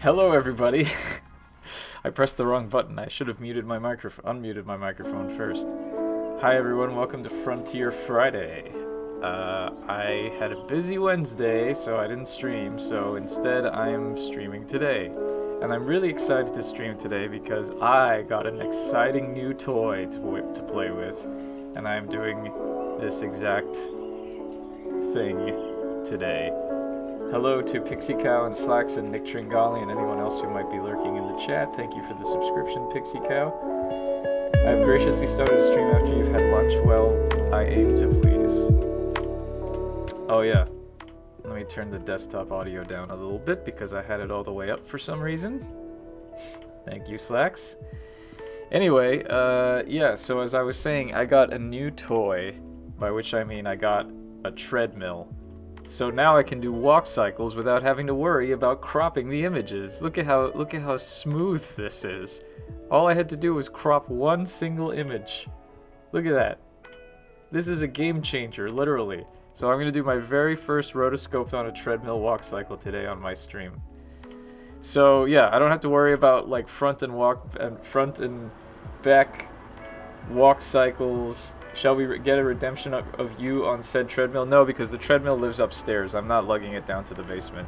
Hello, everybody. I pressed the wrong button. I should have unmuted my microphone first. Hi, everyone. Welcome to Frontier Friday. I had a busy Wednesday, so I didn't stream. So instead, I am streaming today, and I'm really excited to stream today because I got an exciting new toy to play with, and I am doing this exact thing today. Hello to Pixie Cow and Slacks and Nick Tringali and anyone else who might be lurking in the chat. Thank you for the subscription, Pixie Cow. I've graciously started a stream after you've had lunch. Well, I aim to please. Oh yeah, let me turn the desktop audio down a little bit because I had it all the way up for some reason. Thank you, Slacks. Anyway, yeah, so as I was saying, I got a new toy, by which I mean I got a treadmill. So now I can do walk cycles without having to worry about cropping the images. Look at how smooth this is. All I had to do was crop one single image. Look at that. This is a game changer, literally. So I'm going to do my very first rotoscoped on a treadmill walk cycle today on my stream. So yeah, I don't have to worry about like front and back walk cycles. Shall we get a redemption of you on said treadmill? No, because the treadmill lives upstairs. I'm not lugging it down to the basement.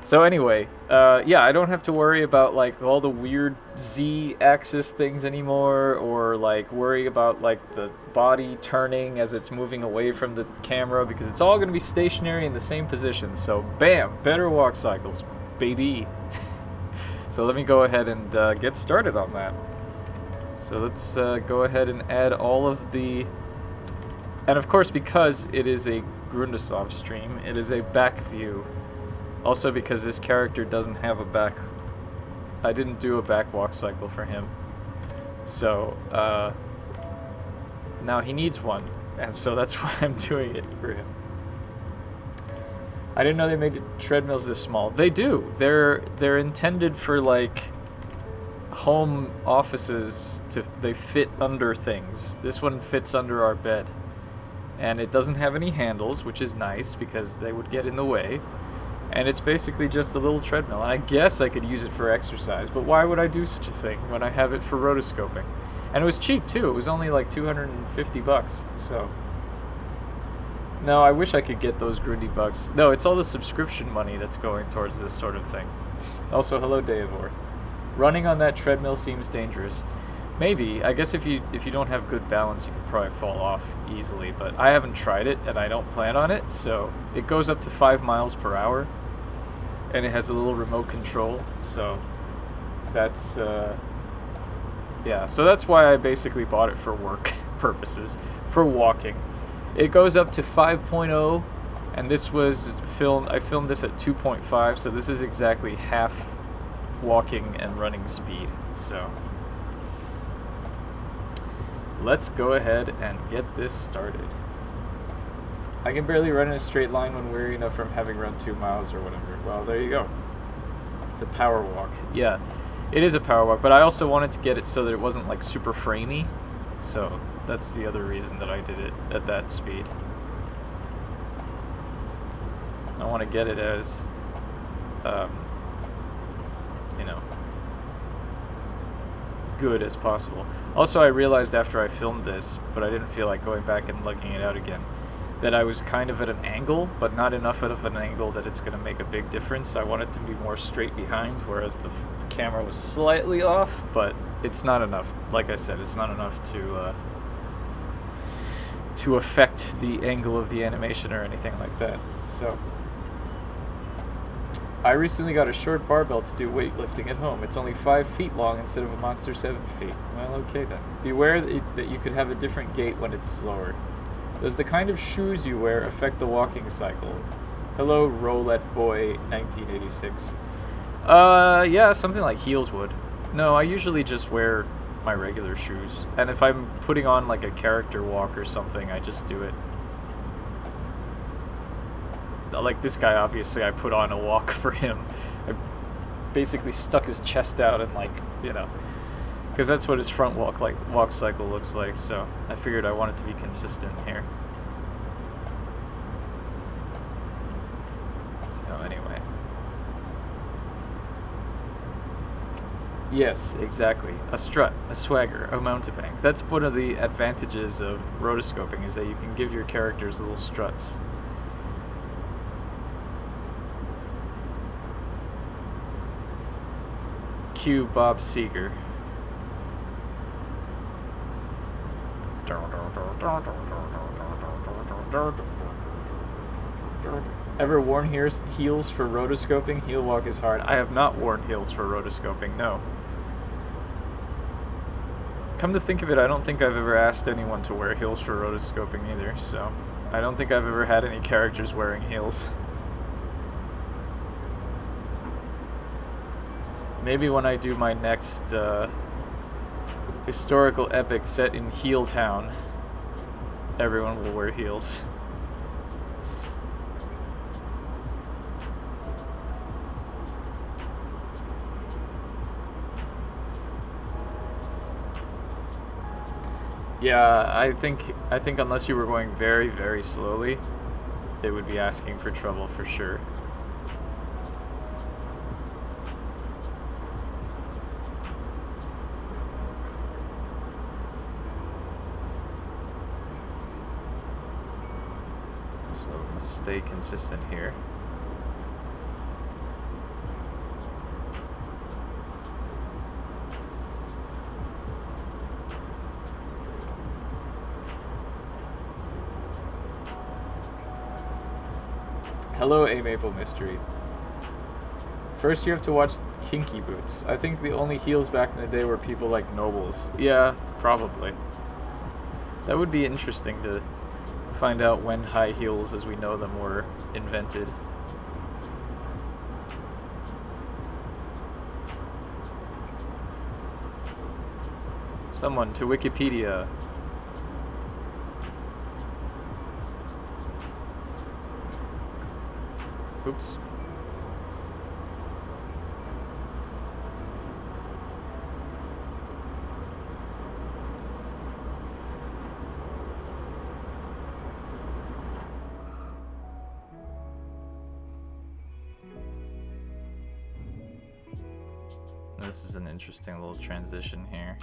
So anyway, yeah, I don't have to worry about like all the weird Z-axis things anymore, or like worry about like the body turning as it's moving away from the camera, because it's all going to be stationary in the same position. So bam, better walk cycles, baby. So let me go ahead and get started on that. So let's go ahead and add all of the... And of course, because it is a Grundasov stream, it is a back view. Also because this character doesn't have a back... I didn't do a back walk cycle for him. So, now he needs one. And so that's why I'm doing it for him. I didn't know they made treadmills this small. They do. They're intended for, like... home offices. They fit under things. This one fits under our bed, and it doesn't have any handles, which is nice because they would get in the way, and it's basically just a little treadmill. And I guess I could use it for exercise, but why would I do such a thing when I have it for rotoscoping? And it was cheap too. It was only like 250 bucks. So no, I wish I could get those Grundy bucks. No, it's all the subscription money that's going towards this sort of thing. Also, hello Deivor. Running on that treadmill seems dangerous. Maybe. I guess if you don't have good balance, you could probably fall off easily, but I haven't tried it, and I don't plan on it, so it goes up to 5 miles per hour, and it has a little remote control, so that's, yeah, so that's why I basically bought it for work purposes, for walking. It goes up to 5.0, and this was I filmed this at 2.5, so this is exactly half walking and running speed. So let's go ahead and get this started. I can barely run in a straight line when weary enough from having run 2 miles or whatever. Well, there you go. It's a power walk. Yeah, it is a power walk, but I also wanted to get it so that it wasn't like super framey. So that's the other reason that I did it at that speed. I want to get it as you know, good as possible. Also, I realized after I filmed this, but I didn't feel like going back and lugging it out again, that I was kind of at an angle, but not enough of an angle that it's going to make a big difference. I want it to be more straight behind, whereas the camera was slightly off, but it's not enough. Like I said, it's not enough to affect the angle of the animation or anything like that. So I recently got a short barbell to do weightlifting at home. It's only 5 feet long instead of a monster 7 feet. Well, okay then. Beware that you could have a different gait when it's slower. Does the kind of shoes you wear affect the walking cycle? Hello, Roulette Boy 1986. Yeah, something like heels would. No, I usually just wear my regular shoes. And if I'm putting on like a character walk or something, I just do it. Like this guy, obviously, I put on a walk for him. I basically stuck his chest out and, like, you know, because that's what his front walk cycle looks like. So I figured I wanted to be consistent here. So anyway, Yes, exactly. A strut, a swagger, a mountebank. That's one of the advantages of rotoscoping, is that you can give your characters little struts. Cue Bob Seger. Ever worn heels for rotoscoping? Heel walk is hard. I have not worn heels for rotoscoping, no. Come to think of it, I don't think I've ever asked anyone to wear heels for rotoscoping either, so I don't think I've ever had any characters wearing heels. Maybe when I do my next historical epic set in Heel Town, everyone will wear heels. Yeah, I think unless you were going very, very slowly, it would be asking for trouble for sure. So let's stay consistent here. Hello, A Maple Mystery. First you have to watch Kinky Boots. I think the only heels back in the day were people like nobles. Yeah, probably. That would be interesting to find out when high heels as we know them were invented. Someone to Wikipedia. Oops. This is an interesting little transition here.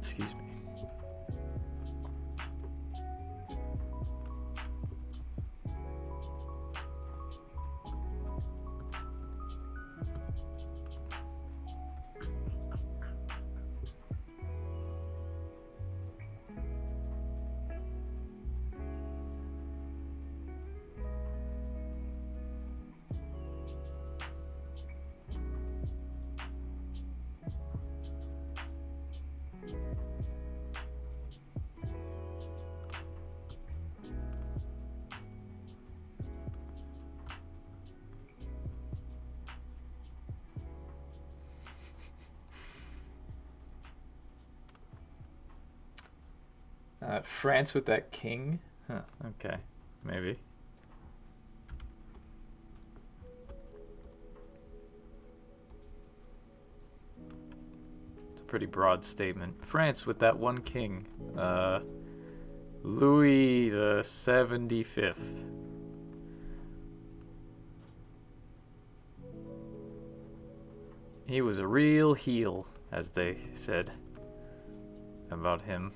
Excuse me. France with that king? Huh, okay. Maybe. It's a pretty broad statement. France with that one king. Louis the 75th. He was a real heel, as they said about him.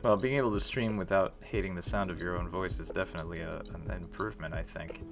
Well, being able to stream without hating the sound of your own voice is definitely an improvement, I think.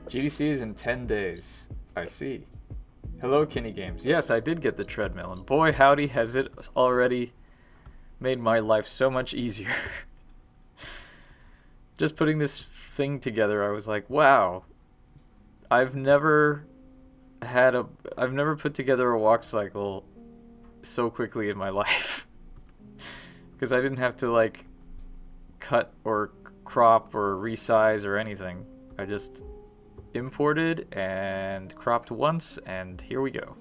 GDC is in 10 days. I see. Hello, Kinney Games. Yes, I did get the treadmill, and boy howdy has it already made my life so much easier. Just putting this thing together, I was like, wow. I've never put together a walk cycle so quickly in my life. Because I didn't have to like cut or crop or resize or anything. I just imported and cropped once, and here we go.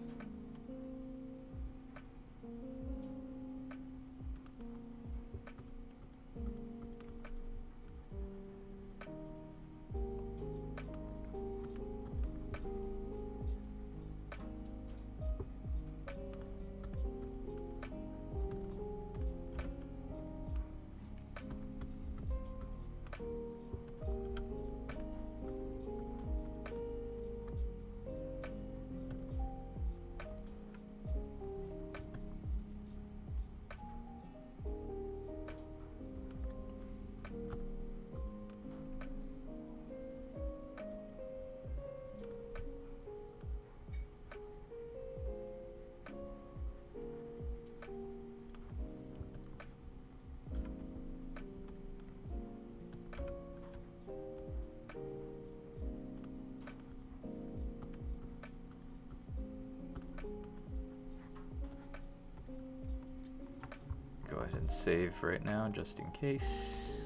Go ahead and save right now, just in case.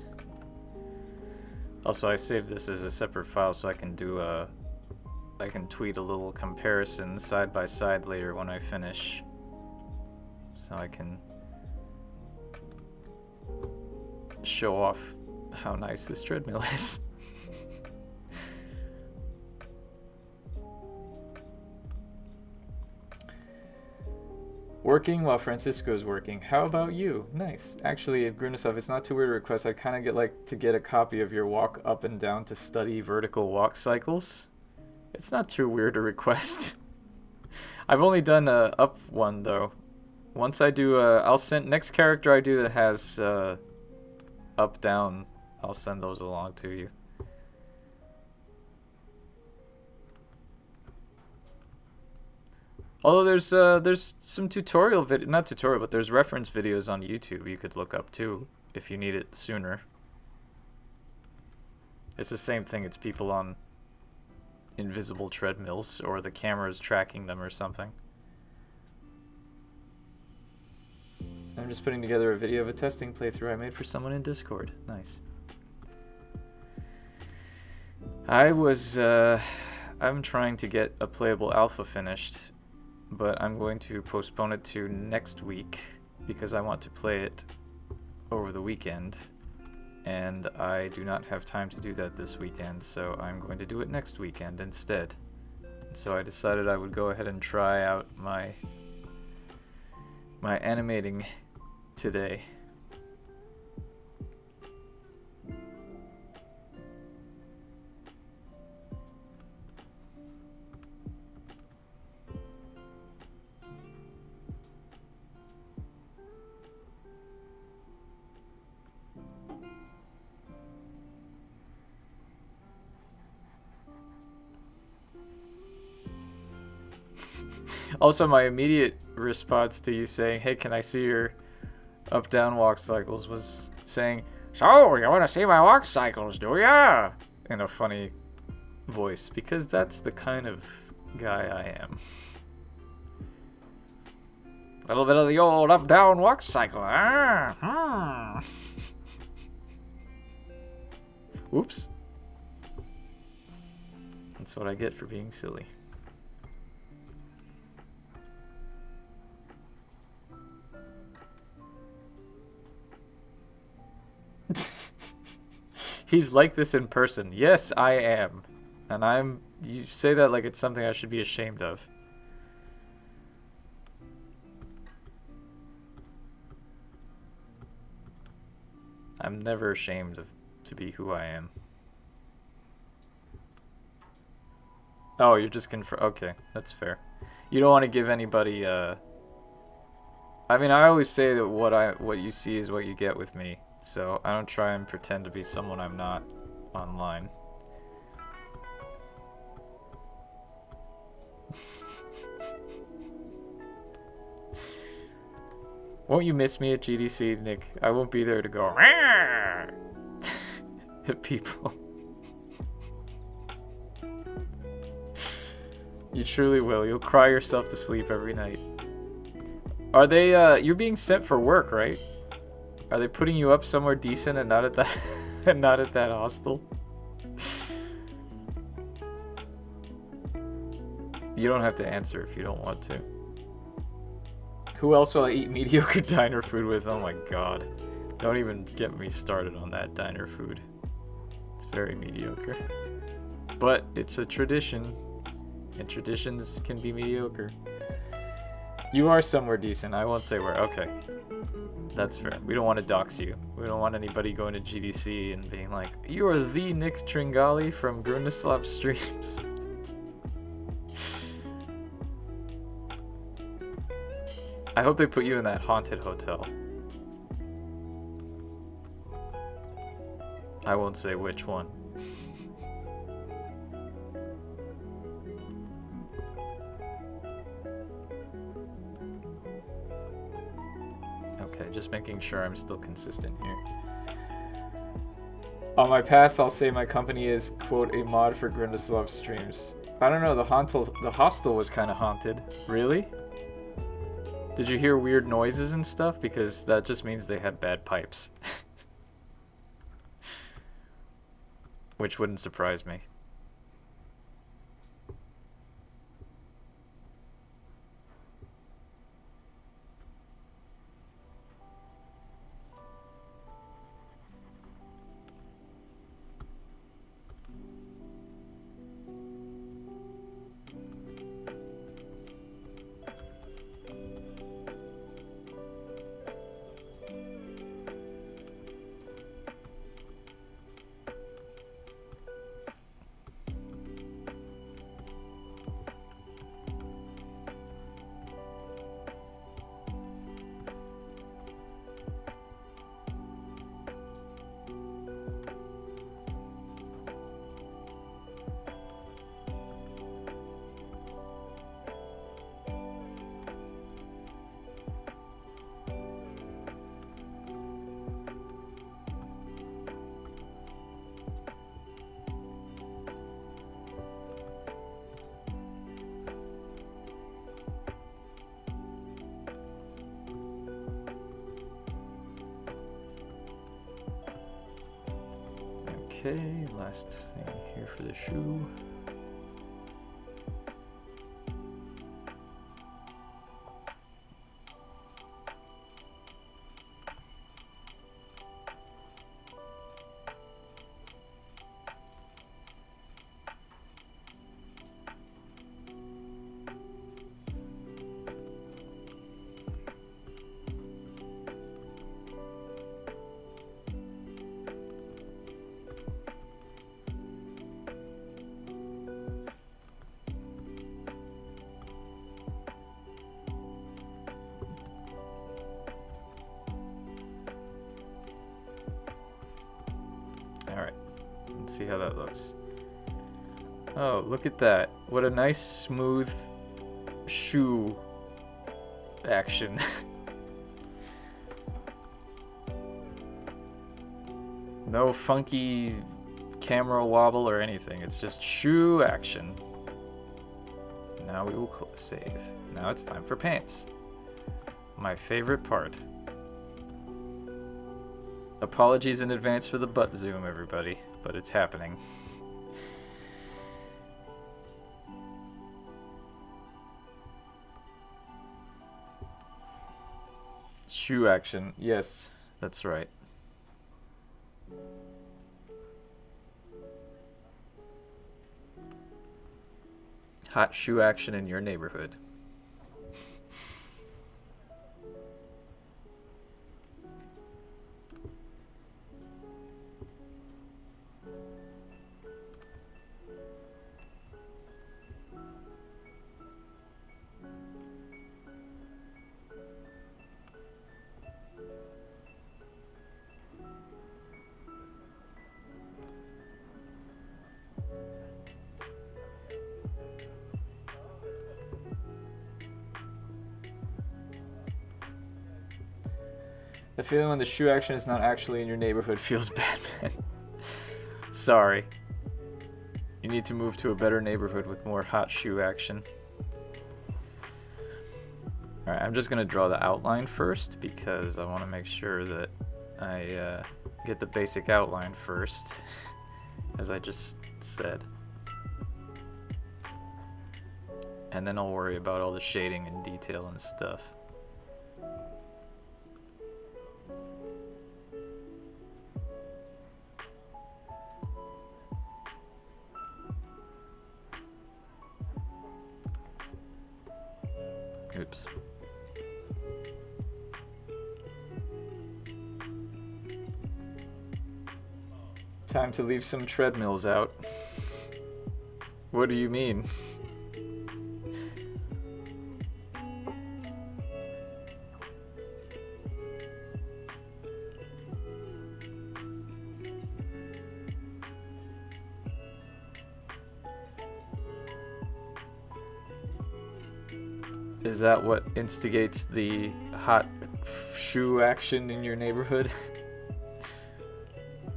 Also, I saved this as a separate file so I can do I can tweet a little comparison side by side later when I finish. So I can show off how nice this treadmill is. Working while Francisco's working. How about you? Nice. Actually, Grunisov, it's not too weird a request. I kind of like to get a copy of your walk up and down to study vertical walk cycles. It's not too weird a request. I've only done a up one though. Once I do, I'll send next character I do that has up down. I'll send those along to you. Although there's some tutorial not tutorial, but there's reference videos on YouTube you could look up too if you need it sooner. It's the same thing. It's people on invisible treadmills, or the camera's tracking them or something. I'm just putting together a video of a testing playthrough I made for someone in Discord. Nice. I'm trying to get a playable alpha finished, but I'm going to postpone it to next week because I want to play it over the weekend, and I do not have time to do that this weekend, so I'm going to do it next weekend instead. So I decided I would go ahead and try out my animating today. Also, my immediate response to you saying, hey, can I see your up-down walk cycles, was saying, so, you want to see my walk cycles, do ya? In a funny voice, because that's the kind of guy I am. A little bit of the old up-down walk cycle, huh? Whoops. That's what I get for being silly. He's like this in person. Yes, I am. And you say that like it's something I should be ashamed of. I'm never ashamed to be who I am. Oh, you're just okay, that's fair. You don't want to give anybody I mean, I always say that what you see is what you get with me. So I don't try and pretend to be someone I'm not online. Won't you miss me at GDC, Nick? I won't be there to go at people. You truly will. You'll cry yourself to sleep every night. Are they, you're being sent for work, right? Are they putting you up somewhere decent and not at that, and not at that hostel? You don't have to answer if you don't want to. Who else will I eat mediocre diner food with? Oh my god. Don't even get me started on that diner food. It's very mediocre. But it's a tradition. And traditions can be mediocre. You are somewhere decent. I won't say where. Okay. That's fair. We don't want to dox you. We don't want anybody going to GDC and being like, you are the Nick Tringali from Grundislav Streams. I hope they put you in that haunted hotel. I won't say which one. Okay, just making sure I'm still consistent here. On my pass, I'll say my company is, quote, a mod for Grundislav Streams. I don't know, the hostel was kind of haunted. Really? Did you hear weird noises and stuff? Because that just means they had bad pipes. Which wouldn't surprise me. Okay, last thing here for the shoe. See how that looks. Oh, look at that. What a nice smooth shoe action. No funky camera wobble or anything. It's just shoe action. Now we will save. Now it's time for pants. My favorite part. Apologies in advance for the butt zoom, everybody, but it's happening. Shoe action. Yes, that's right. Hot shoe action in your neighborhood. The feeling when the shoe action is not actually in your neighborhood feels bad, man. Sorry. You need to move to a better neighborhood with more hot shoe action. Alright, I'm just going to draw the outline first because I want to make sure that I get the basic outline first, as I just said. And then I'll worry about all the shading and detail and stuff. Oops. Time to leave some treadmills out. What do you mean? Is that what instigates the hot shoe action in your neighborhood?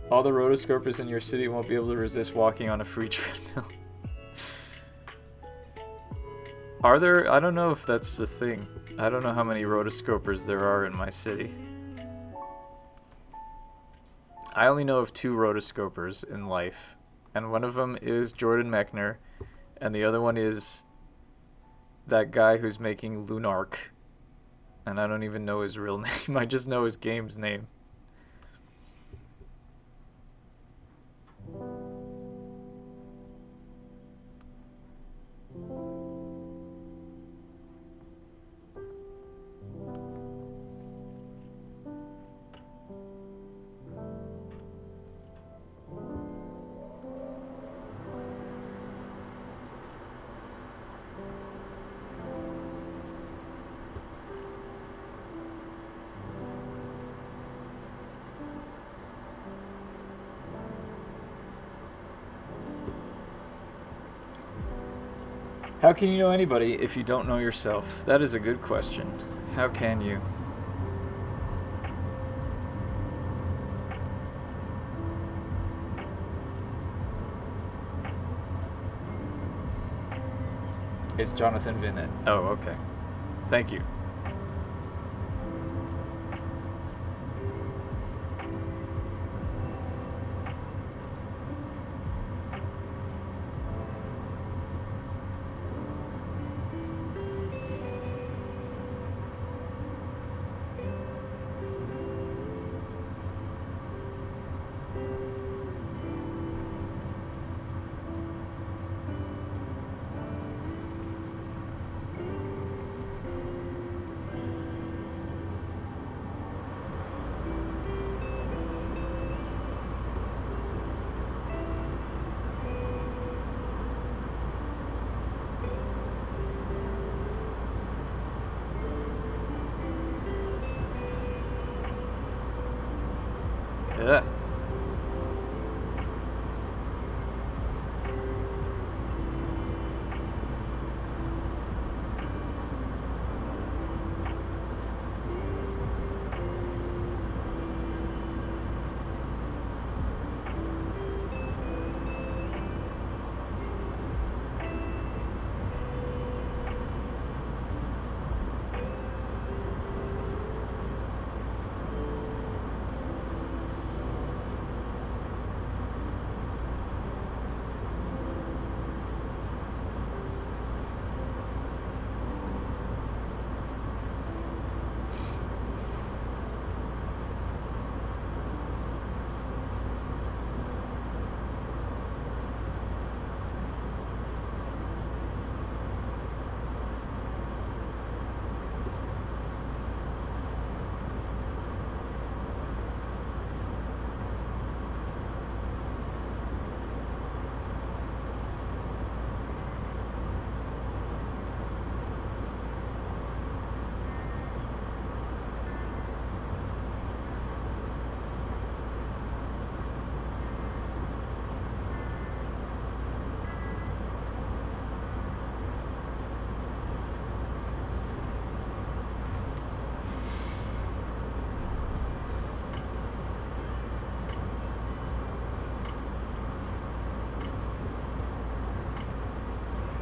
All the rotoscopers in your city won't be able to resist walking on a free treadmill. Are there? I don't know if that's the thing. I don't know how many rotoscopers there are in my city. I only know of 2 rotoscopers in life, and one of them is Jordan Mechner, and the other one is that guy who's making Lunark, and I don't even know his real name. I just know his game's name. How can you know anybody if you don't know yourself? That is a good question. How can you? It's Jonathan Vinet. Oh, okay. Thank you. Yeah.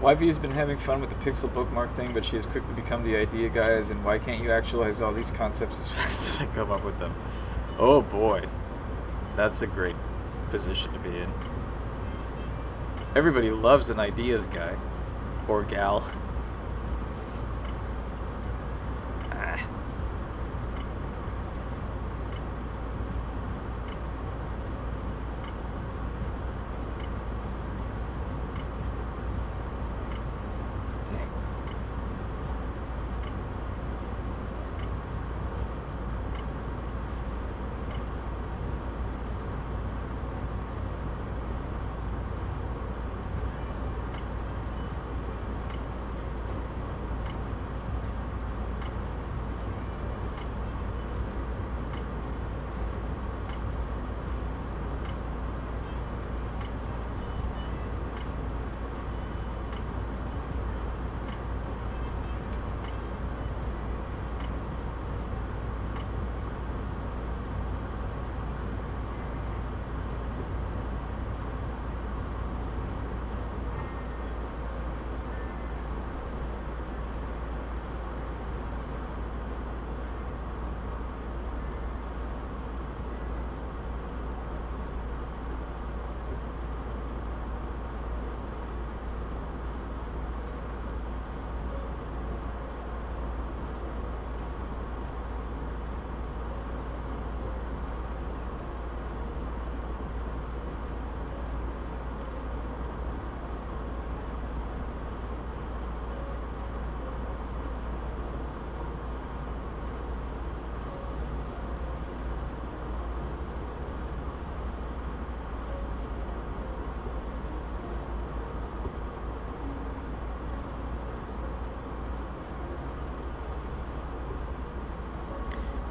YV has been having fun with the pixel bookmark thing, but she has quickly become the idea guys, and why can't you actualize all these concepts as fast as I come up with them? Oh boy. That's a great position to be in. Everybody loves an ideas guy. Or gal.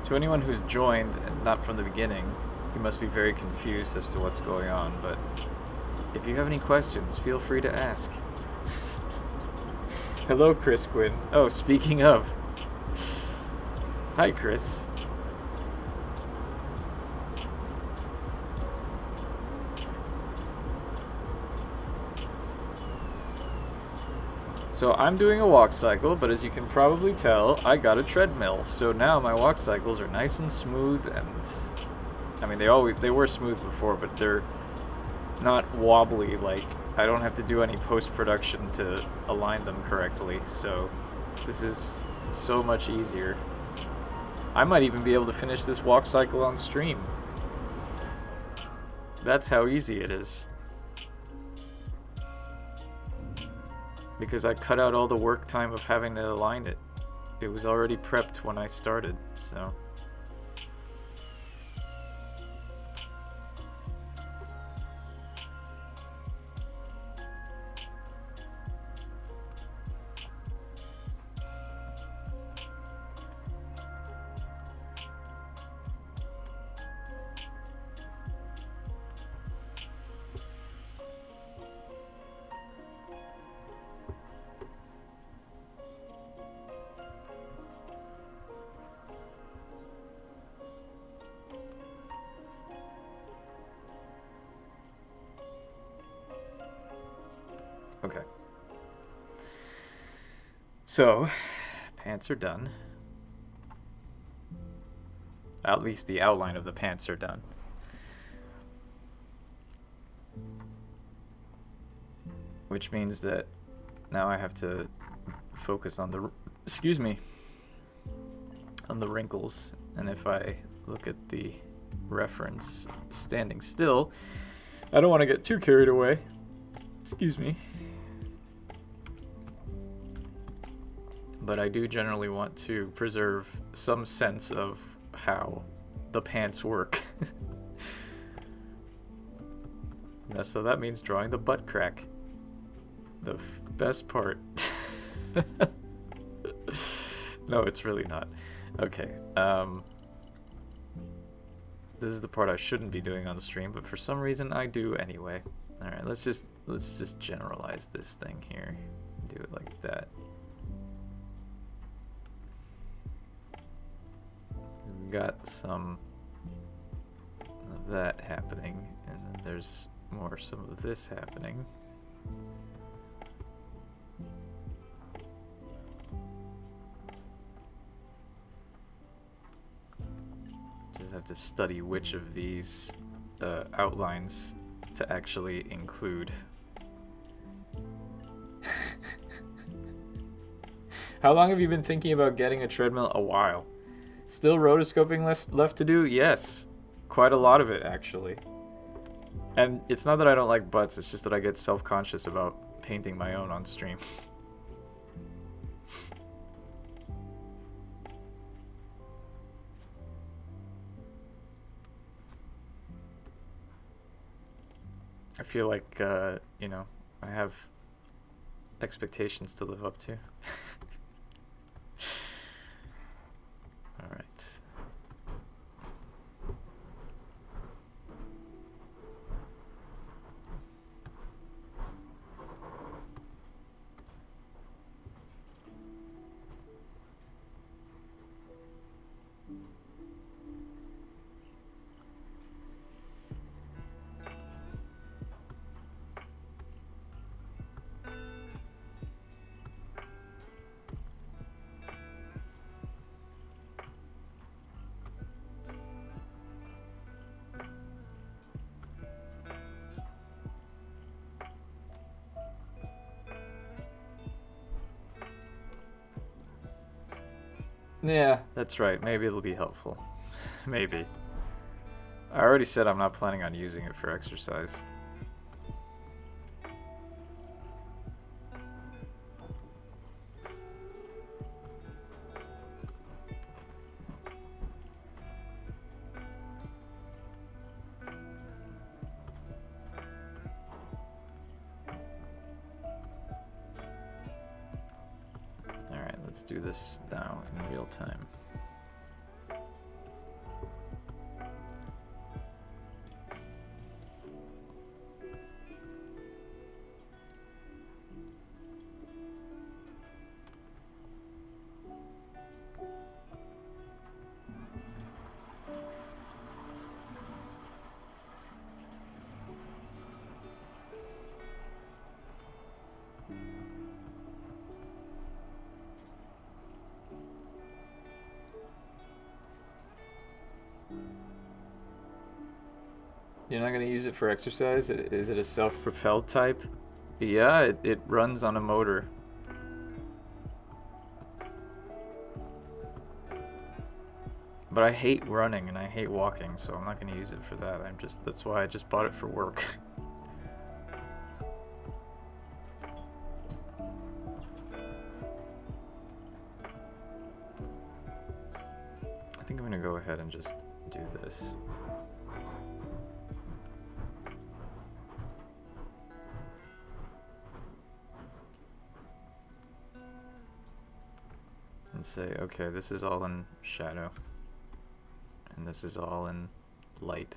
To anyone who's joined and not from the beginning, you must be very confused as to what's going on, but if you have any questions, feel free to ask. Hello, Chris Quinn. Oh, speaking of. Hi, Chris. So I'm doing a walk cycle, but as you can probably tell, I got a treadmill. So now my walk cycles are nice and smooth, and I mean they were smooth before, but they're not wobbly. Like I don't have to do any post-production to align them correctly. So this is so much easier. I might even be able to finish this walk cycle on stream. That's how easy it is. Because I cut out all the work time of having to align it. It was already prepped when I started, so. Okay. So, pants are done. At least the outline of the pants are done. Which means that now I have to focus on the, on the wrinkles. And if I look at the reference standing still, I don't want to get too carried away. Excuse me. But I do generally want to preserve some sense of how the pants work. Yeah, so that means drawing the butt crack. The best part. No, it's really not. Okay. This is the part I shouldn't be doing on the stream, but for some reason I do anyway. All right, let's just generalize this thing here. Do it like that. We've got some of that happening, and then there's some of this happening. just have to study which of these outlines to actually include. How long have you been thinking about getting a treadmill? A while. Still rotoscoping left to do? Yes. Quite a lot of it, actually. And it's not that I don't like butts, it's just that I get self-conscious about painting my own on stream. I feel like, you know, I have expectations to live up to. Alright. Yeah, that's right. Maybe it'll be helpful. Maybe. I already said I'm not planning on using it for exercise. Alright, let's do this now in real time. You're not going to use it for exercise? Is it a self-propelled type? Yeah, it runs on a motor. But I hate running and I hate walking, so I'm not going to use it for that. That's why I just bought it for work. I think I'm going to go ahead and just do this. And say, okay, this is all in shadow. And this is all in light.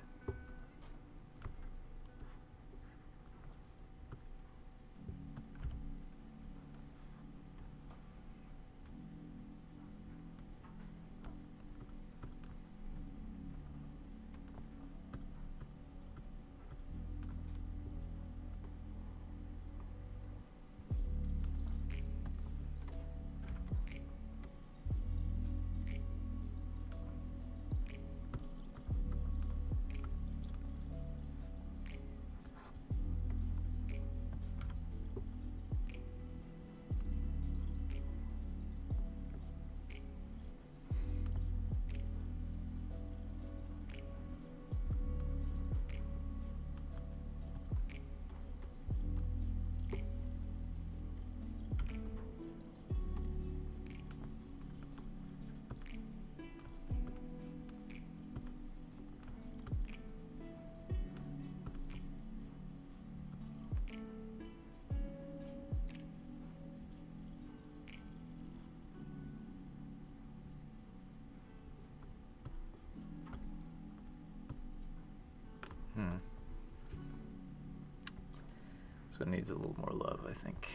So it needs a little more love, I think.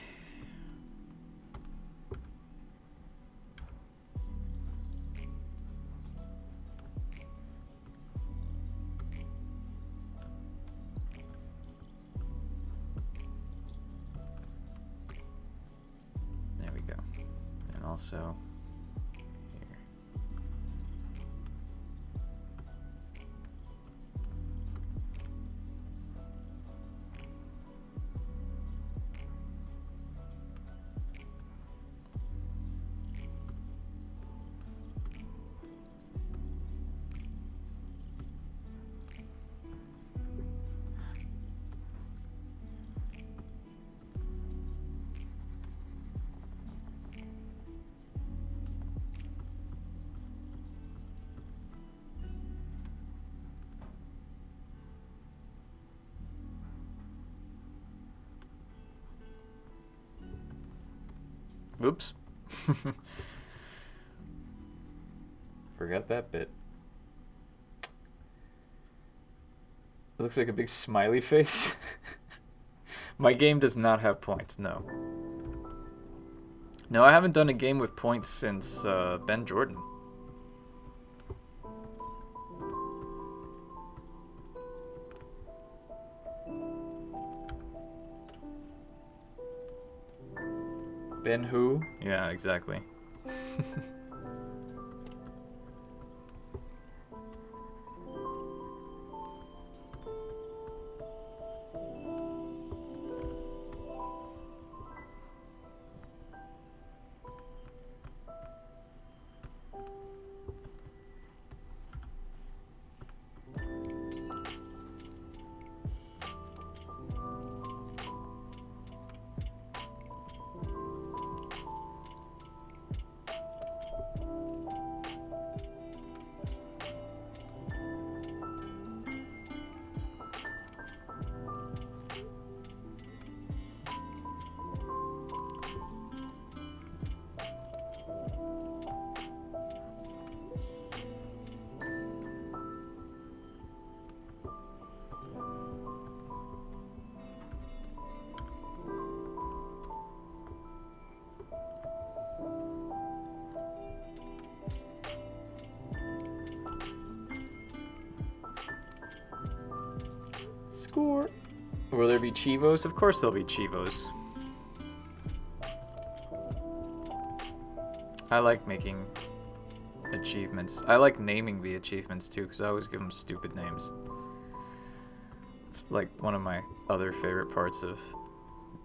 There we go. And also here. Oops. Forgot that bit. It looks like a big smiley face. My game does not have points, no. No, I haven't done a game with points since Ben Jordan. Ben who? Yeah, exactly. Score. Will there be Chivos? Of course there'll be Chivos. I like making achievements. I like naming the achievements too, because I always give them stupid names. It's like one of my other favorite parts of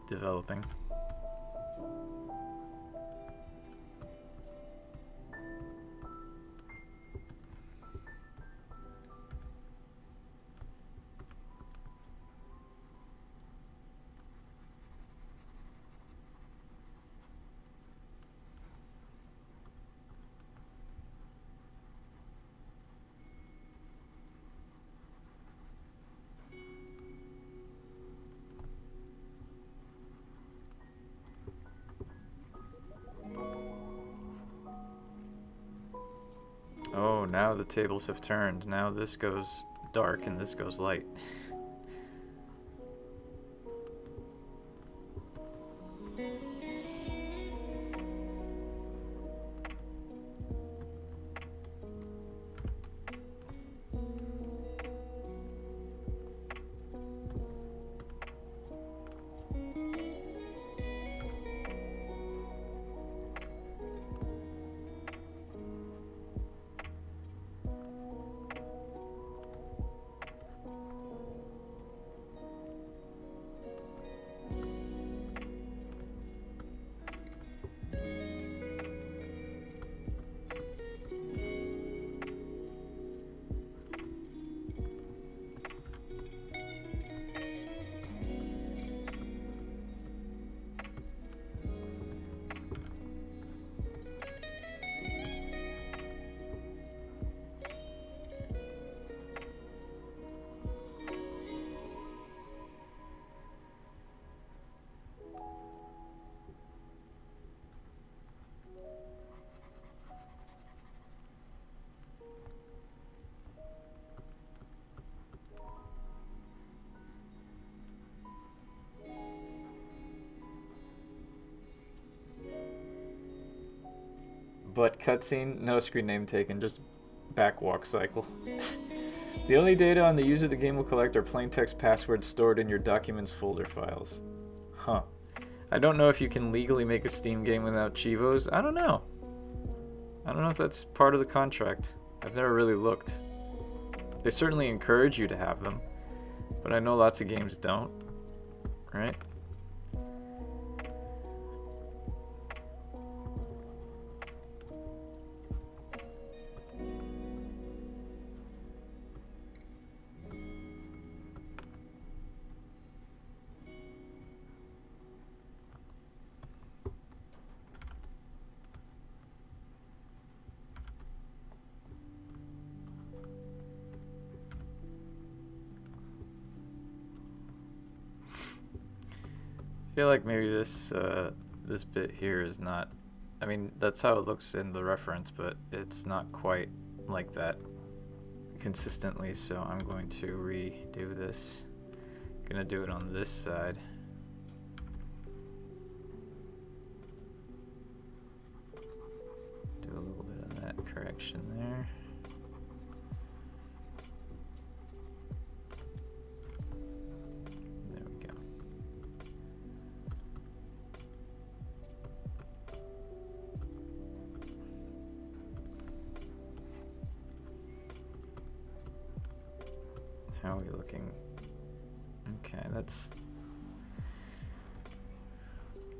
developing. Oh, now the tables have turned. Now this goes dark and this goes light. But cutscene, no screen name taken, just backwalk cycle. The only data on the user the game will collect are plain text passwords stored in your documents folder files. Huh. I don't know if you can legally make a Steam game without Chivos. I don't know. I don't know if that's part of the contract. I've never really looked. They certainly encourage you to have them, but I know lots of games don't, right? I feel like maybe this this bit here is not, I mean, that's how it looks in the reference, but it's not quite like that consistently, so I'm going to redo this. I'm gonna do it on this side. Do a little bit of that correction there. There we go. How are we looking? Okay, that's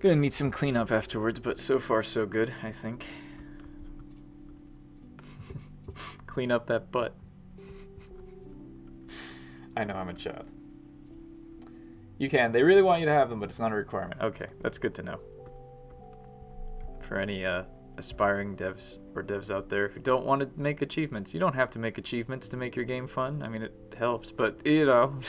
gonna need some cleanup afterwards, but so far so good, I think. Clean up that butt. I know, I'm a child. You can. They really want you to have them, but it's not a requirement. Okay, that's good to know. For any aspiring devs or devs out there who don't want to make achievements. You don't have to make achievements to make your game fun. I mean, it helps, but, you know.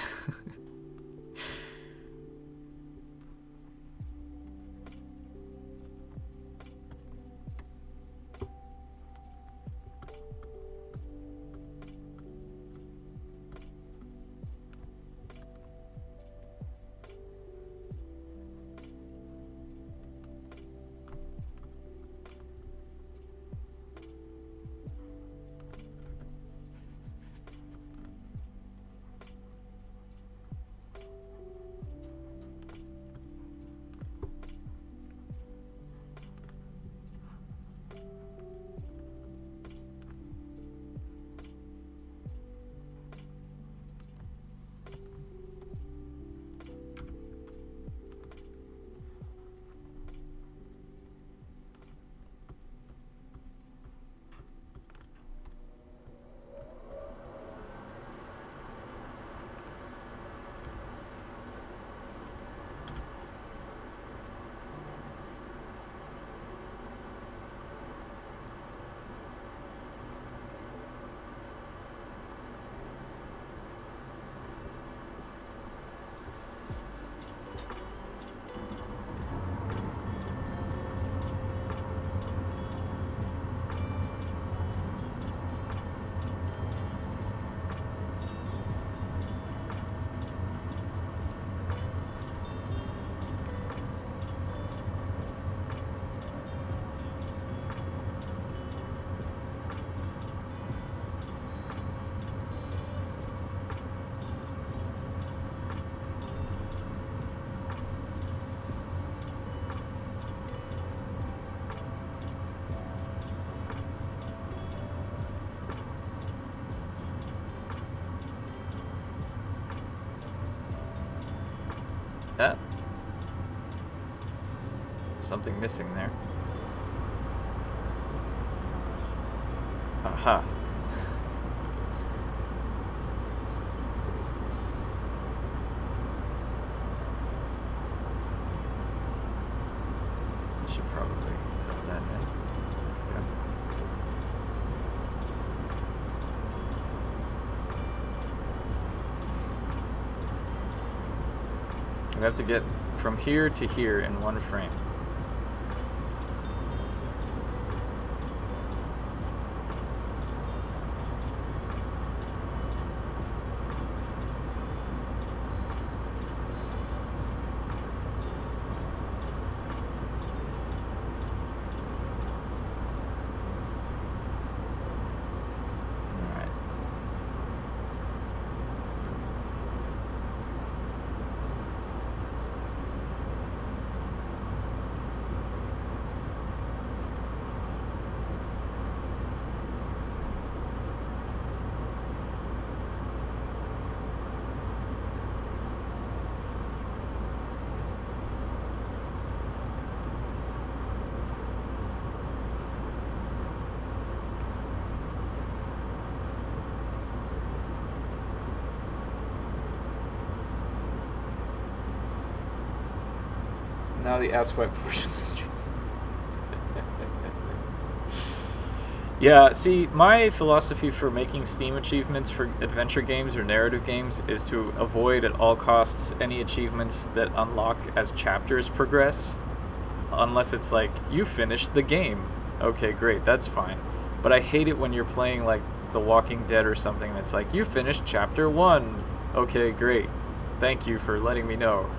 Ah. Something missing there. Aha. Should probably fill that in. Yeah. We have to get from here to here in one frame. Now the ass-wipe portion of the stream. Yeah, see, my philosophy for making Steam achievements for adventure games or narrative games is to avoid at all costs any achievements that unlock as chapters progress. unless it's like, you finished the game. Okay, great, that's fine. But I hate it when you're playing like The Walking Dead or something and it's like, you finished chapter 1. Okay, great. Thank you for letting me know.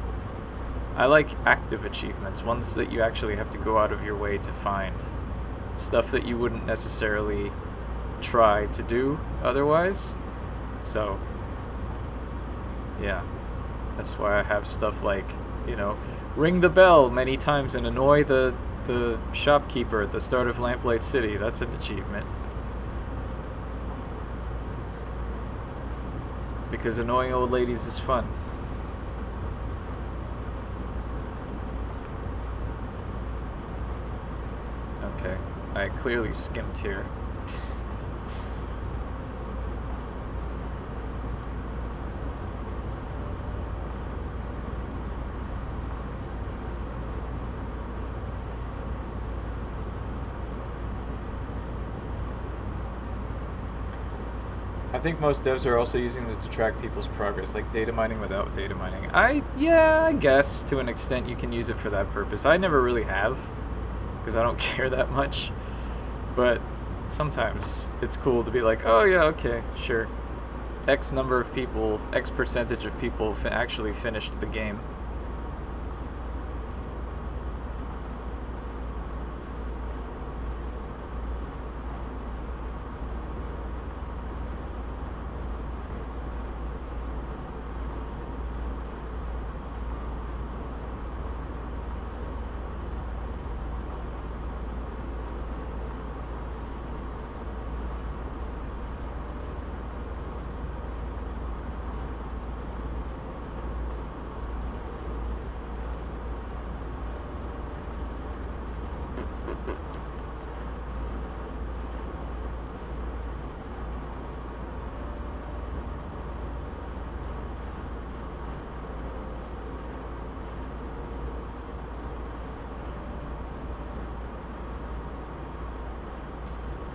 I like active achievements, ones that you actually have to go out of your way to find. Stuff that you wouldn't necessarily try to do otherwise. So, yeah. That's why I have stuff like, you know, ring the bell many times and annoy the shopkeeper at the start of Lamplight City. That's an achievement. Because annoying old ladies is fun. Okay, I clearly skimmed here. I think most devs are also using this to track people's progress, like data mining without data mining. Yeah, I guess to an extent you can use it for that purpose. I never really have, because I don't care that much. But sometimes it's cool to be like, oh yeah, okay, sure. X number of people, X percentage of people actually finished the game.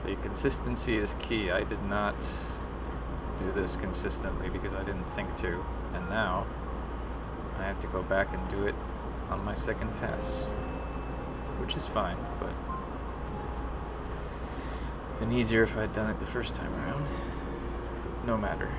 See, consistency is key. I did not do this consistently because I didn't think to, and now I have to go back and do it on my second pass, which is fine, but been easier if I'd done it the first time around. No matter.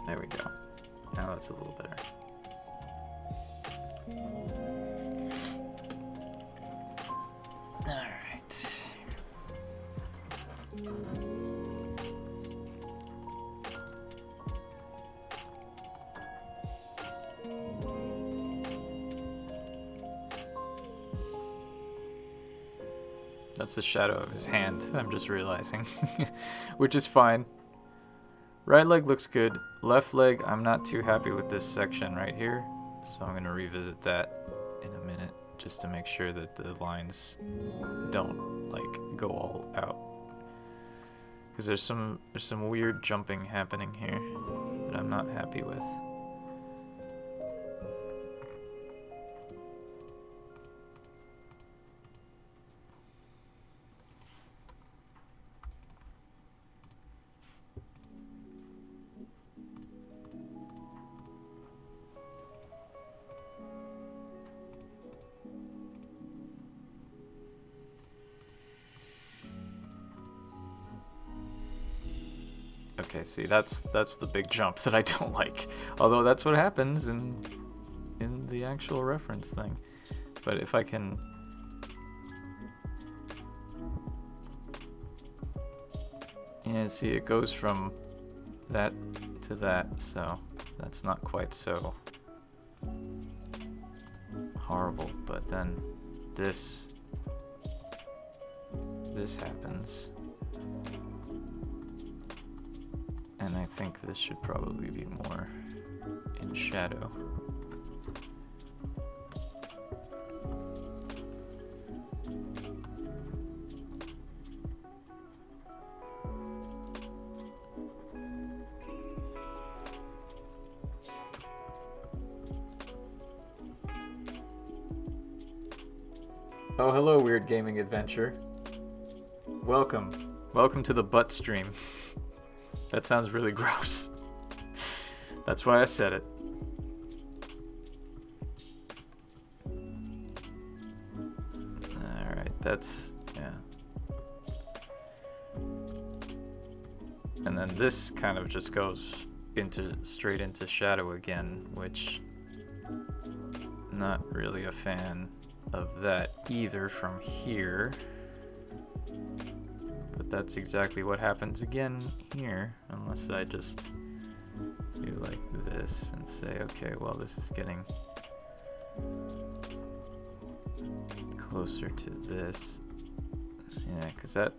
There we go. Now that's a little better. Alright. That's the shadow of his hand, I'm just realizing. Which is fine. Right leg looks good. Left leg, I'm not too happy with this section right here. So I'm going to revisit that in a minute just to make sure that the lines don't like go all out. Because there's some weird jumping happening here that I'm not happy with. Okay, see, that's the big jump that I don't like. Although that's what happens in the actual reference thing. But if I can... Yeah, see, it goes from that to that, so that's not quite so horrible. But then this happens. And I think this should probably be more in shadow. Oh, hello, Weird Gaming Adventure. Welcome. Welcome to the butt stream. That sounds really gross. That's why I said it. Alright, that's... yeah. And then this kind of just goes straight into shadow again, which... not really a fan of that either from here. But that's exactly what happens again here, unless I just do like this and say, okay, well, this is getting closer to this. Yeah, because that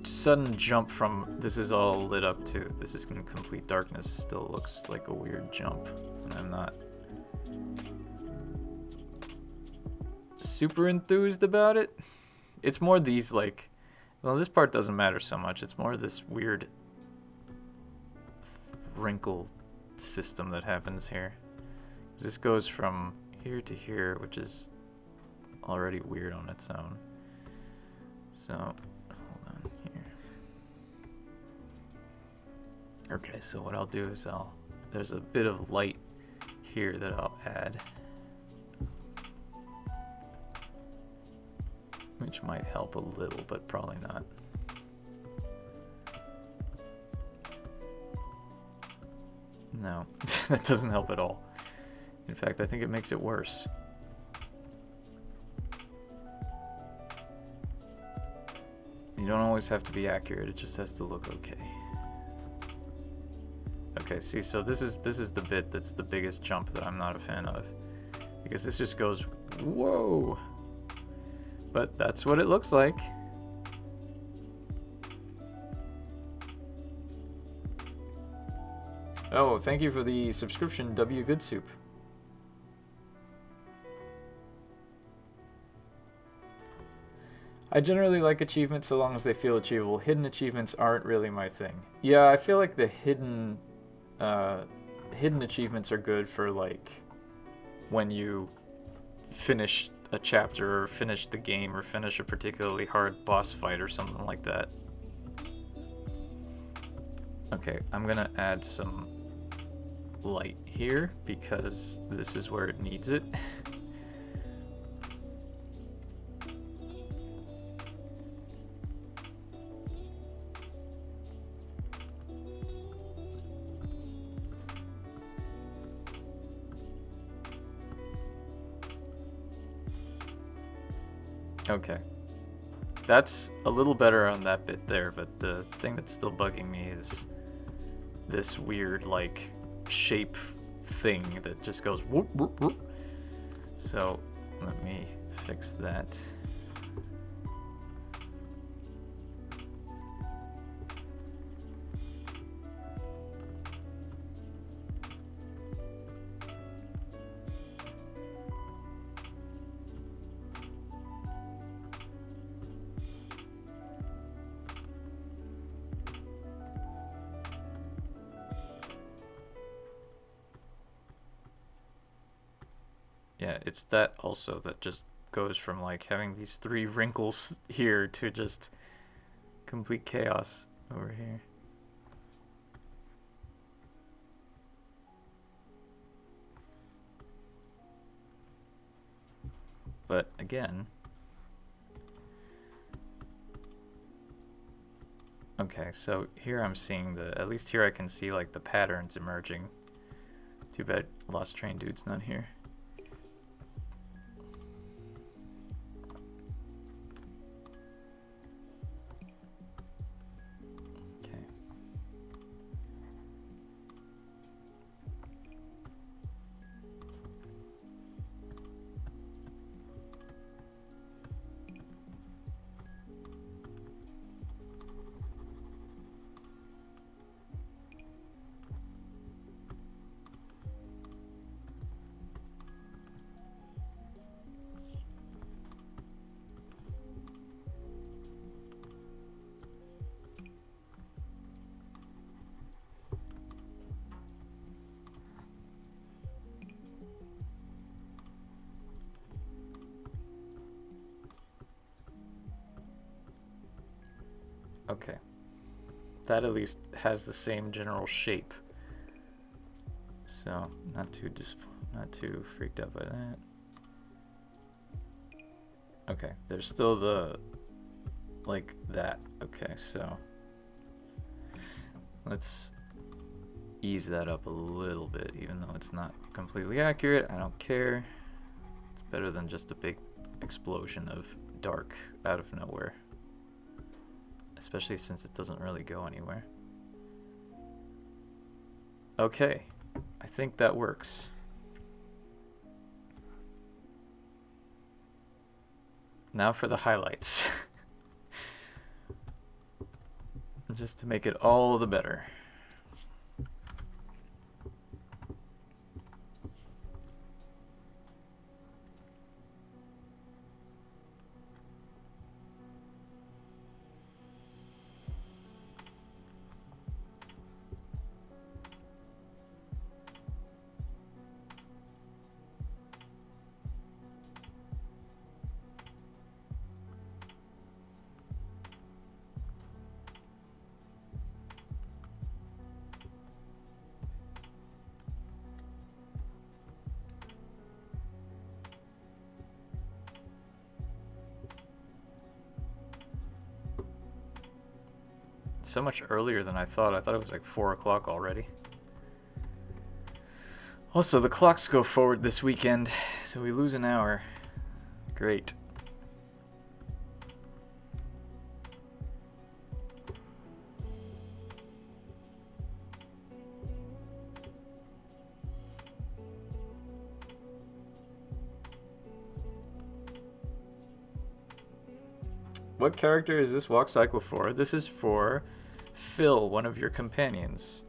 sudden jump from this is all lit up to this is in complete darkness still looks like a weird jump, and I'm not super enthused about it. It's more these like, well, this part doesn't matter so much. It's more this weird wrinkle system that happens here. This goes from here to here, which is already weird on its own. So, hold on here. Okay, so what I'll do is there's a bit of light here that I'll add, which might help a little, but probably not. No, that doesn't help at all. In fact, I think it makes it worse. You don't always have to be accurate, it just has to look okay. Okay, see, so this is the bit that's the biggest jump that I'm not a fan of. Because this just goes, whoa! But that's what it looks like. Oh, thank you for the subscription, W. Good Soup. I generally like achievements so long as they feel achievable. Hidden achievements aren't really my thing. Yeah, I feel like the hidden achievements are good for like when you finish a chapter or finish the game or finish a particularly hard boss fight or something like that. Okay, I'm gonna add some light here because this is where it needs it. Okay. That's a little better on that bit there, but the thing that's still bugging me is this weird, like, shape thing that just goes whoop, whoop, whoop. So, let me fix that. Yeah, it's that also that just goes from like having these 3 wrinkles here to just complete chaos over here. But again, okay, so here I'm seeing at least here I can see like the patterns emerging. Too bad Lost Train Dude's not here. Okay. That at least has the same general shape. So, not too freaked out by that. Okay, there's still the, like that. Okay, so let's ease that up a little bit, even though it's not completely accurate. I don't care. It's better than just a big explosion of dark out of nowhere. Especially since it doesn't really go anywhere. Okay, I think that works. Now for the highlights. Just to make it all the better. So much earlier than I thought. I thought it was like 4 o'clock already. Also, the clocks go forward this weekend, so we lose an hour. Great. What character is this walk cycle for? This is for Phil, one of your companions.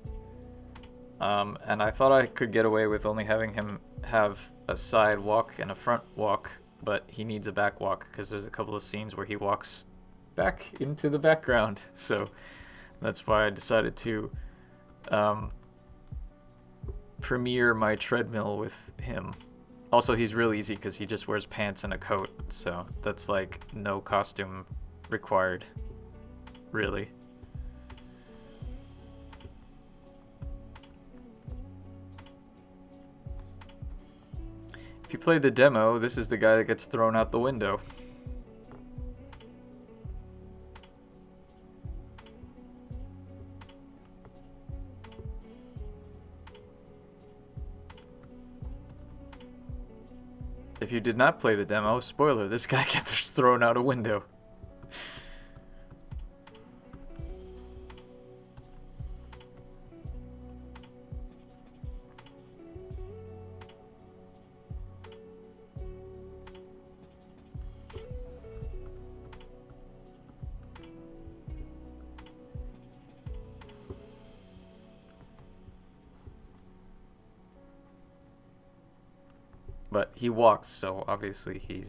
And I thought I could get away with only having him have a side walk and a front walk, but he needs a back walk because there's a couple of scenes where he walks back into the background. So that's why I decided to premiere my treadmill with him. Also, he's real easy because he just wears pants and a coat, so that's like no costume required, really. If you play the demo, this is the guy that gets thrown out the window. If you did not play the demo, spoiler, this guy gets thrown out a window. But he walks, so obviously he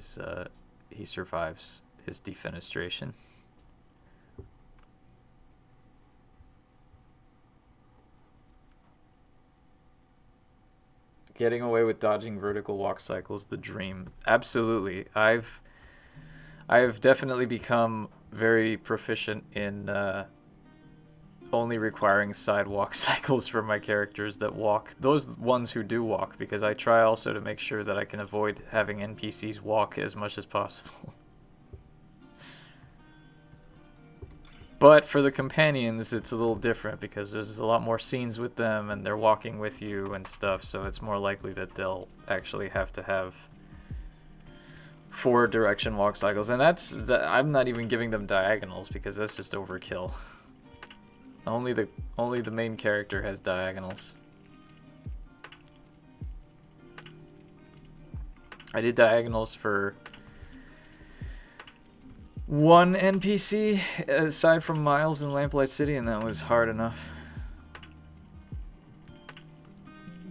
survives his defenestration. Getting away with dodging vertical walk cycles, the dream. Absolutely. I've definitely become very proficient in only requiring sidewalk cycles for my characters that walk. Those ones who do walk, because I try also to make sure that I can avoid having NPCs walk as much as possible. But for the companions, it's a little different because there's a lot more scenes with them and they're walking with you and stuff, so it's more likely that they'll actually have to have 4 direction walk cycles. And I'm not even giving them diagonals because that's just overkill. Only the main character has diagonals. I did diagonals for 1 NPC aside from Miles in Lamplight City, and that was hard enough.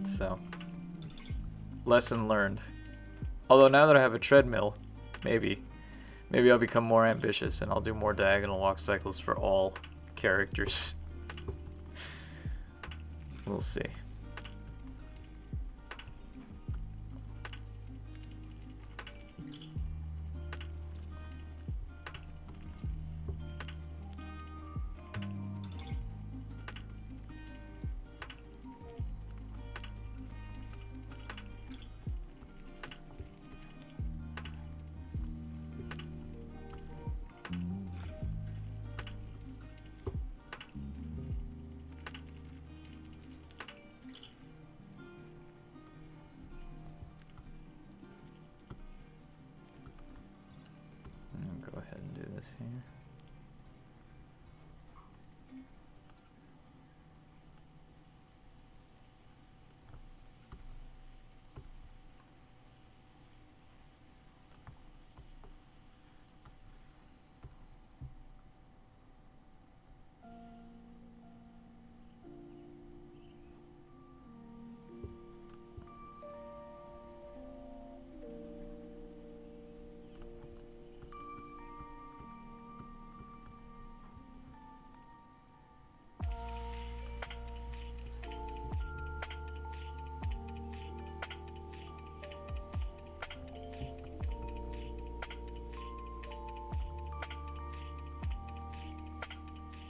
So, lesson learned. Although now that I have a treadmill, maybe I'll become more ambitious and I'll do more diagonal walk cycles for all characters. We'll see. things here.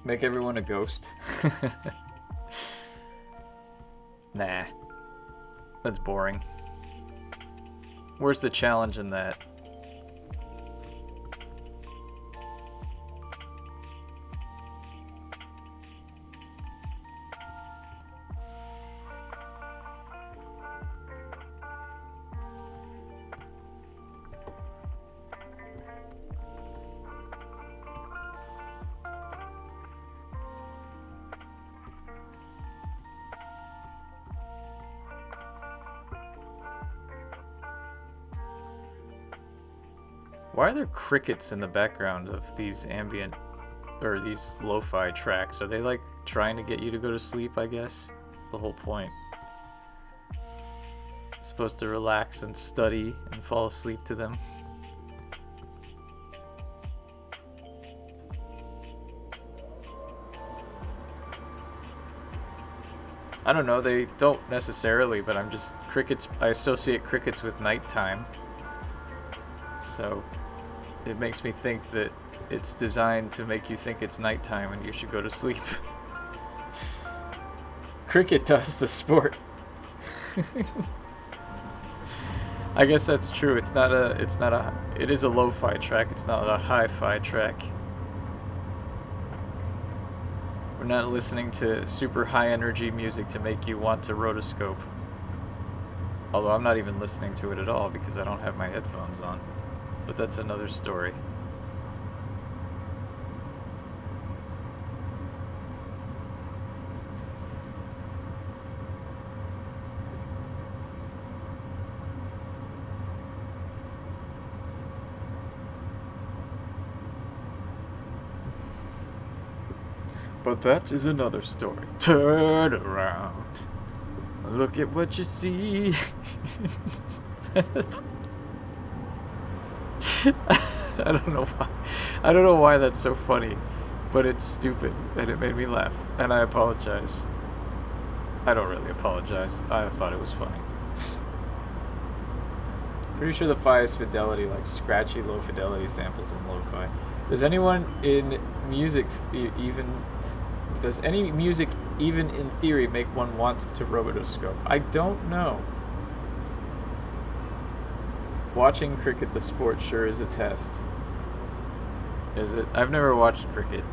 Make everyone a ghost? Nah. That's boring. Where's the challenge in that? Why are there crickets in the background of these ambient, or these lo-fi tracks? Are they like trying to get you to go to sleep, I guess? That's the whole point. You're supposed to relax and study and fall asleep to them. I don't know, they don't necessarily, but I'm just, crickets, I associate crickets with nighttime. So it makes me think that it's designed to make you think it's nighttime and you should go to sleep. Cricket does the sport. I guess that's true. It is a lo-fi track. It's not a hi-fi track. We're not listening to super high energy music to make you want to rotoscope. Although I'm not even listening to it at all because I don't have my headphones on. But that's another story. But that is another story. Turn around. Look at what you see. I don't know why. I don't know why that's so funny, but it's stupid and it made me laugh, and I apologize. I don't really apologize. I thought it was funny. Pretty sure the fi is fidelity, like scratchy low fidelity samples in lo-fi. Does anyone in music does any music even in theory make one want to rotoscope? I don't know. Watching cricket the sport sure is a test. Is it? I've never watched cricket.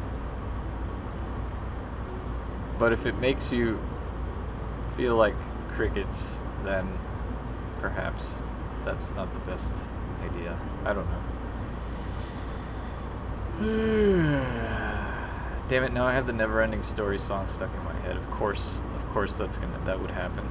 But if it makes you feel like crickets, then perhaps that's not the best idea. I don't know. Damn it, now I have the Never Ending Story song stuck in my head. Of course that would happen.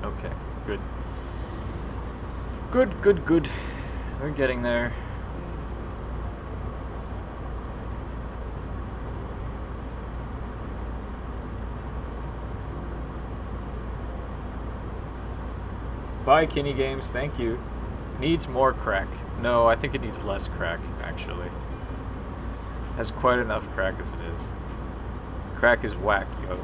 Okay, good. Good, good, good. We're getting there. Bye, Kinney Games. Thank you. Needs more crack. No, I think it needs less crack, actually. Has quite enough crack as it is. Crack is whack, yo.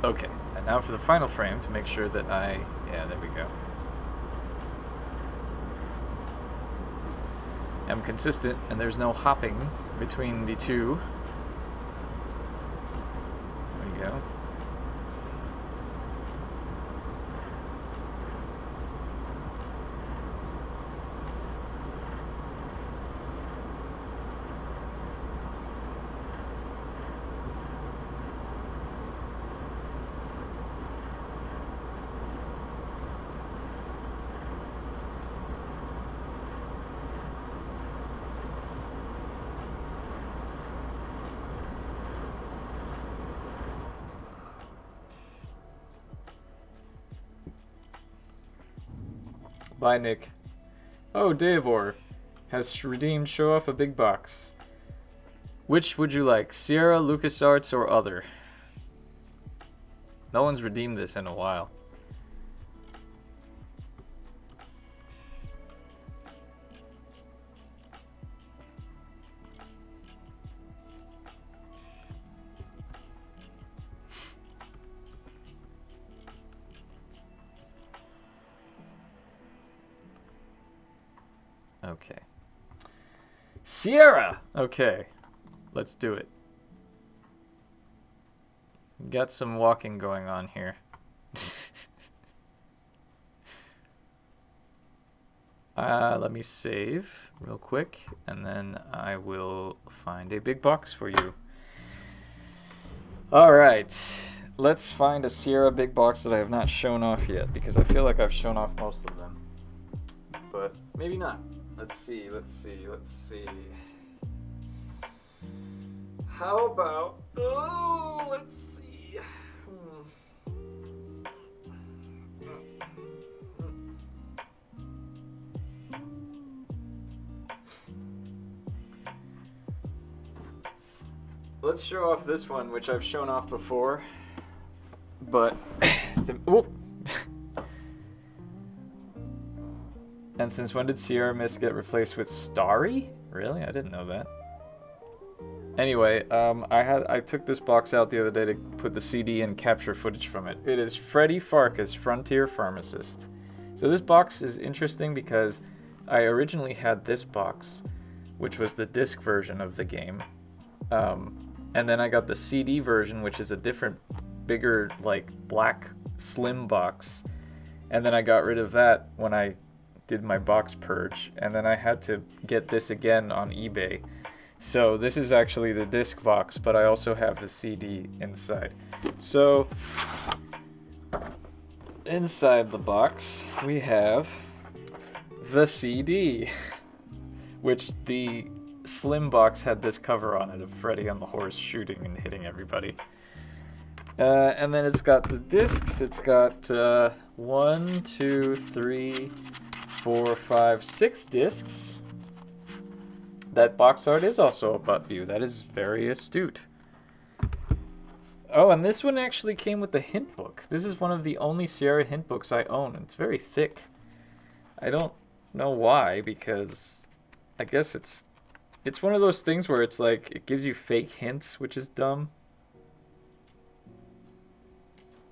Okay, and now for the final frame to make sure that yeah, there we go. I'm consistent and there's no hopping between the two. There we go. Bye, Nick. Oh, Davor has redeemed show off a big box. Which would you like, Sierra, LucasArts, or other? No one's redeemed this in a while. Okay. Sierra! Okay. Let's do it. Got some walking going on here. Let me save real quick, and then I will find a big box for you. Alright. Let's find a Sierra big box that I have not shown off yet, because I feel like I've shown off most of them. But maybe not. Let's see, let's see, let's see. How about, oh, let's see. Let's show off this one, which I've shown off before, but, And since when did Sierra Mist get replaced with Starry? Really? I didn't know that. Anyway, I took this box out the other day to put the CD and capture footage from it. It is Freddy Farkas, Frontier Pharmacist. So this box is interesting because I originally had this box, which was the disc version of the game. And then I got the CD version, which is a different, bigger, like, black, slim box. And then I got rid of that when I did my box purge, and then I had to get this again on eBay. So this is actually the disc box, but I also have the CD inside. So inside the box we have the CD, which the slim box had this cover on it of Freddy on the horse shooting and hitting everybody. And then it's got the discs. It's got 1, 2, 3, 4, 5, 6 discs that box art is also a butt view. That is very astute. Oh, and this one actually came with the hint book. This is one of the only Sierra hint books I own. It's very thick. I don't know why, because I guess it's one of those things where it's like it gives you fake hints, which is dumb.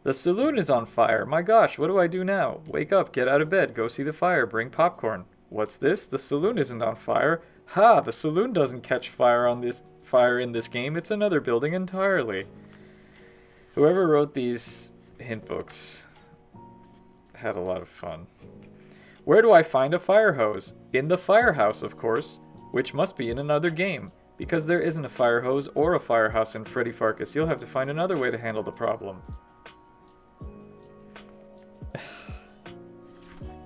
The saloon is on fire. My gosh, what do I do now? Wake up, get out of bed, go see the fire, bring popcorn. What's this? The saloon isn't on fire. Ha, the saloon doesn't catch fire in this game. It's another building entirely. Whoever wrote these hint books had a lot of fun. Where do I find a fire hose? In the firehouse, of course, which must be in another game. Because there isn't a fire hose or a firehouse in Freddy Farkas, you'll have to find another way to handle the problem.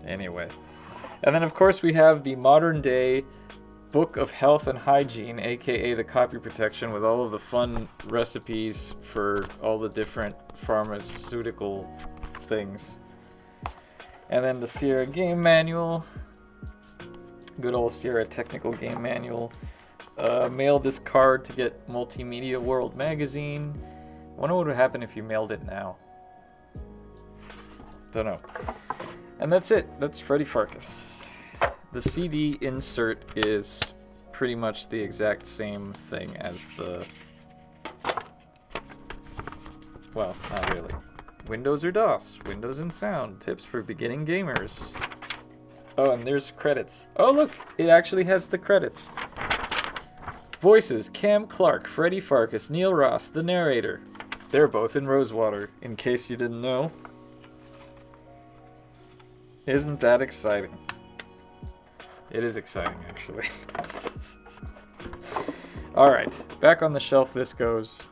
Anyway. And then, of course, we have the modern day Book of Health and Hygiene, aka the copy protection, with all of the fun recipes for all the different pharmaceutical things. And then the Sierra game manual. Good old Sierra technical game manual. Mailed this card to get Multimedia World magazine. Wonder what would happen if you mailed it now. Don't know. And that's it. That's Freddy Farkas. The CD insert is pretty much the exact same thing as the... Well, not really. Windows or DOS? Windows and sound. Tips for beginning gamers. Oh, and there's credits. Oh, look! It actually has the credits. Voices: Cam Clark, Freddy Farkas, Neil Ross, the narrator. They're both in Rosewater, in case you didn't know. Isn't that exciting? It is exciting, actually. Alright, back on the shelf this goes.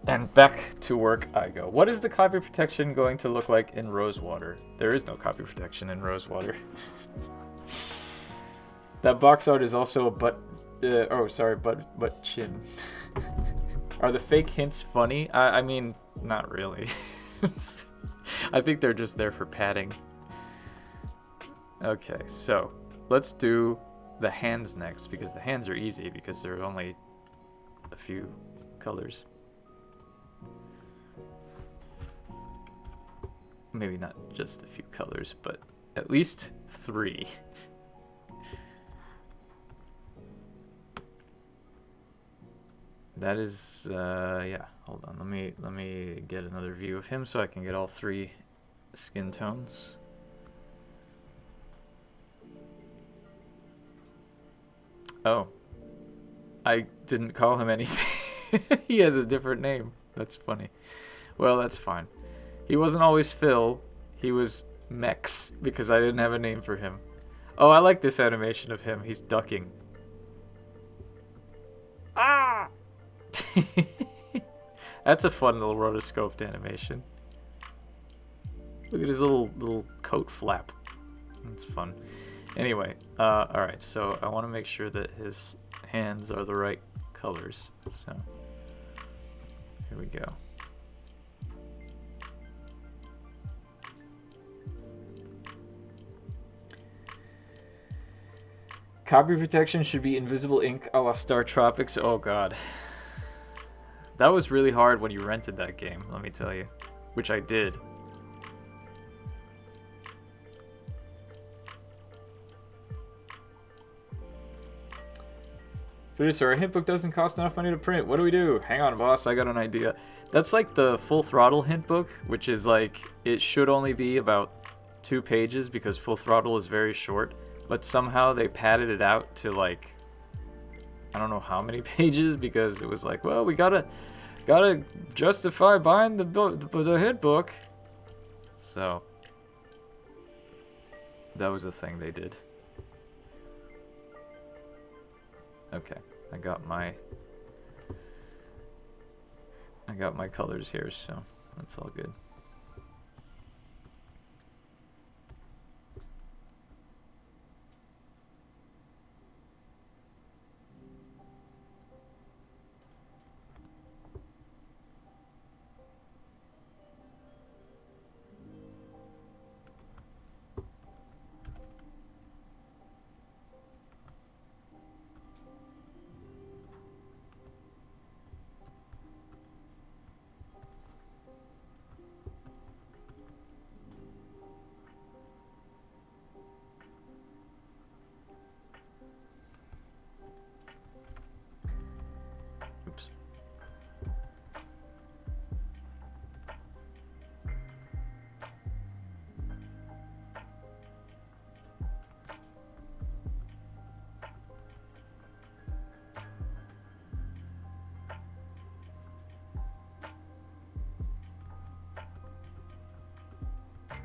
And back to work I go. What is the copy protection going to look like in Rosewater? There is no copy protection in Rosewater. That box art is also a butt chin. Are the fake hints funny? I mean, not really. I think they're just there for padding. Okay, so let's do the hands next, because the hands are easy because there are only a few colors. Maybe not just a few colors, but at least 3. That is, yeah, hold on, let me get another view of him so I can get all 3 skin tones. Oh, I didn't call him anything. He has a different name. That's funny. Well, that's fine. He wasn't always Phil, he was Mex, because I didn't have a name for him. Oh, I like this animation of him, he's ducking. Ah! That's a fun little rotoscoped animation. Look at his little coat flap. That's fun. Anyway, alright, so I want to make sure that his hands are the right colors. So, here we go. Copy protection should be invisible ink a la Star Tropics. Oh god. That was really hard when you rented that game, let me tell you. Which I did. Producer, our hint book doesn't cost enough money to print. What do we do? Hang on, boss, I got an idea. That's like the Full Throttle hint book, which is like, it should only be about 2 pages because Full Throttle is very short. But somehow they padded it out to like, I don't know how many pages, because it was like, well, we gotta justify buying the hint book. So that was the thing they did. Okay, I got my colors here, so that's all good.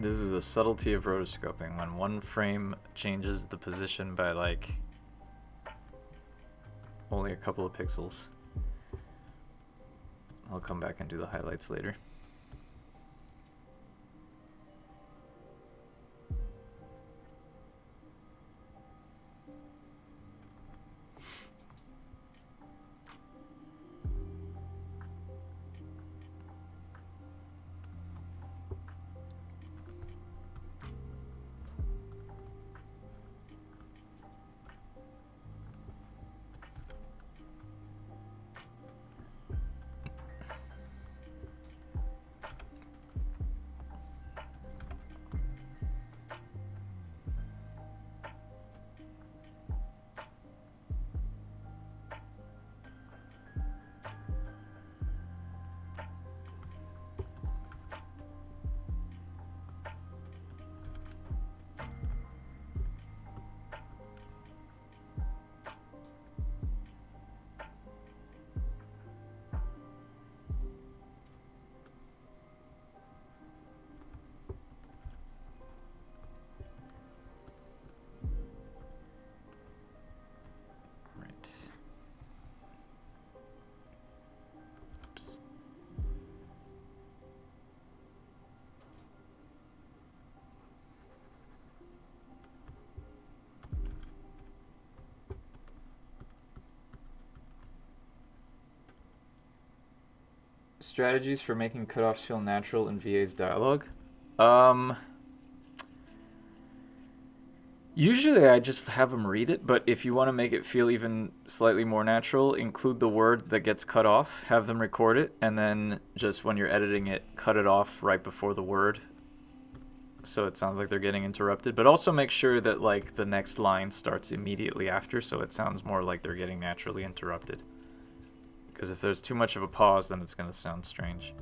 This is the subtlety of rotoscoping. When one frame changes the position by like only a couple of pixels. I'll come back and do the highlights later. Strategies for making cutoffs feel natural in VA's dialogue. Usually I just have them read it, but if you want to make it feel even slightly more natural, include the word that gets cut off, have them record it, and then just when you're editing it, cut it off right before the word, so it sounds like they're getting interrupted. But also make sure that like the next line starts immediately after, so it sounds more like they're getting naturally interrupted. Because if there's too much of a pause, then it's going to sound strange.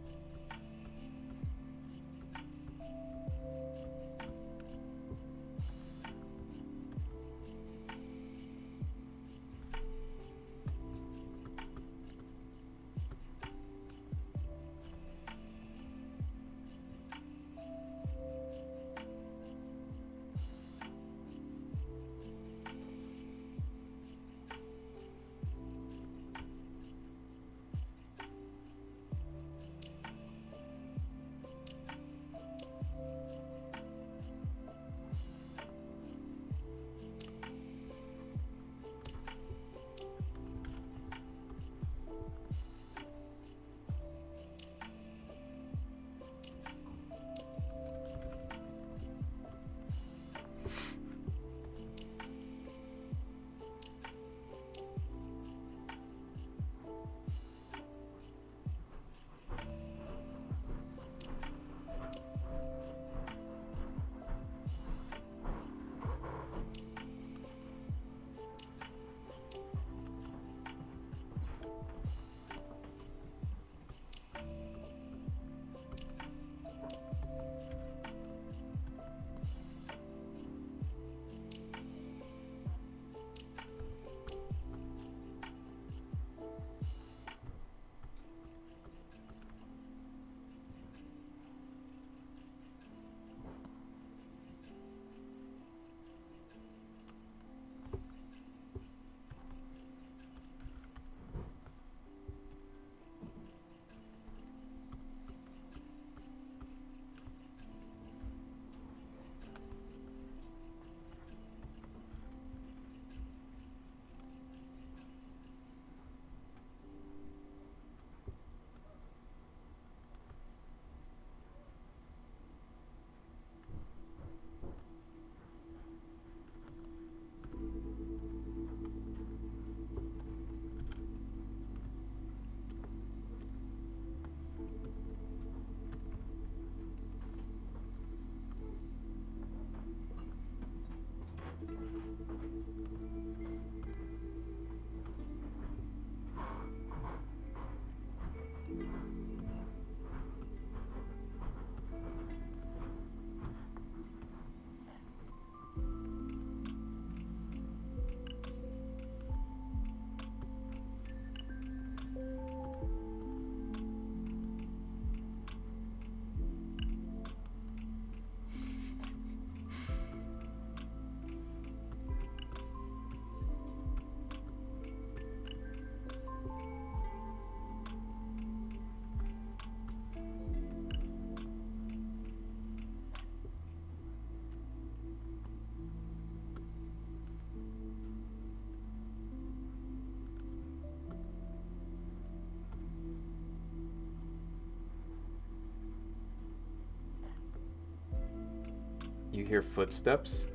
you hear footsteps?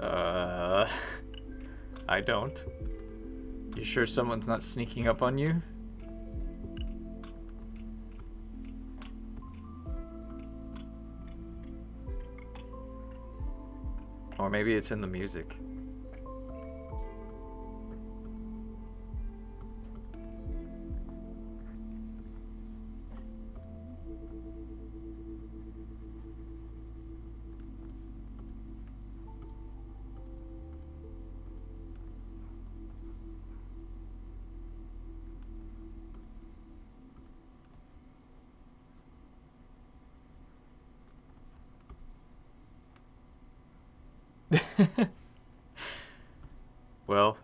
I don't. You sure someone's not sneaking up on you? Or maybe it's in the music. Well,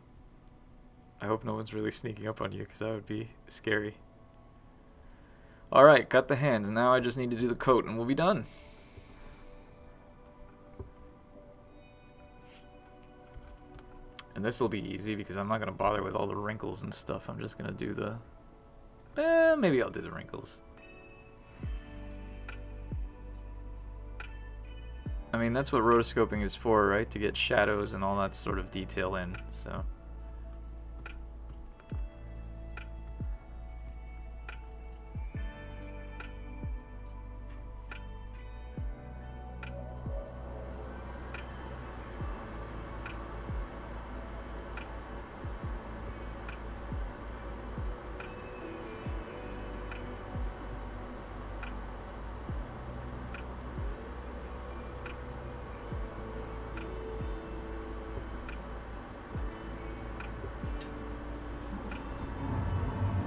I hope no one's really sneaking up on you, because that would be scary. Alright, got the hands. Now I just need to do the coat and we'll be done. And this will be easy because I'm not going to bother with all the wrinkles and stuff. I'm just going to do the... maybe I'll do the wrinkles. I mean, that's what rotoscoping is for, right? To get shadows and all that sort of detail in, so...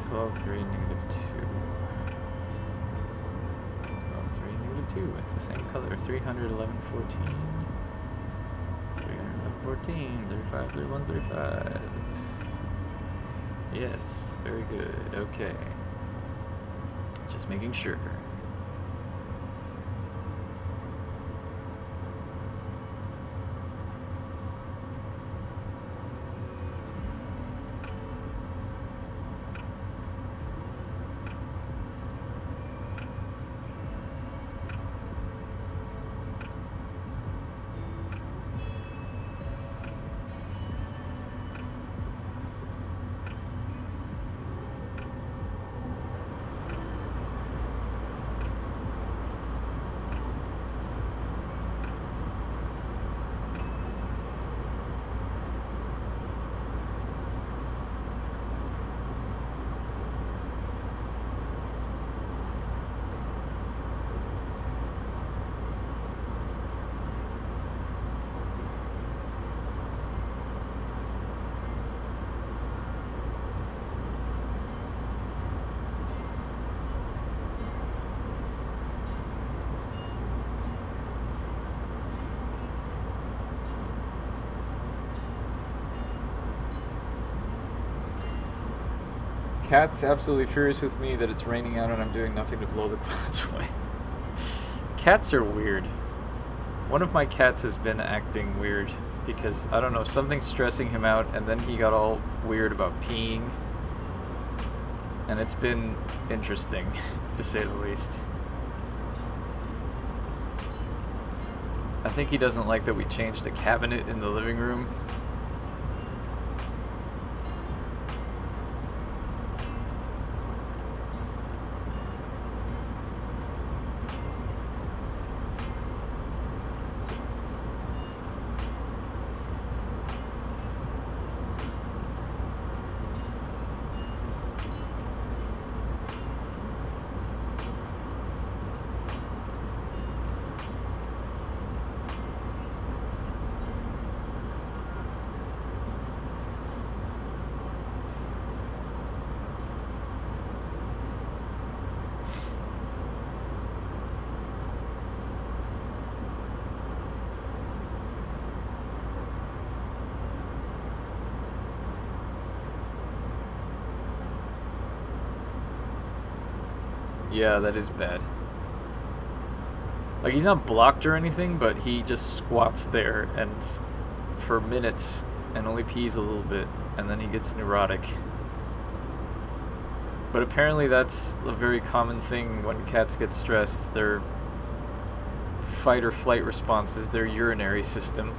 12, 3, negative 2. 12, 3, negative 2. It's the same color. 300, 11, 14. 311, 14. 35, 31, 35. Yes, very good. Okay. Just making sure. Cat's absolutely furious with me that it's raining out and I'm doing nothing to blow the clouds away. Cats are weird. One of my cats has been acting weird because, I don't know, something's stressing him out, and then he got all weird about peeing. And it's been interesting, to say the least. I think he doesn't like that we changed a cabinet in the living room. Yeah, that is bad. Like, he's not blocked or anything, but he just squats there and for minutes and only pees a little bit, and then he gets neurotic. But apparently that's a very common thing when cats get stressed. Their fight or flight response is their urinary system.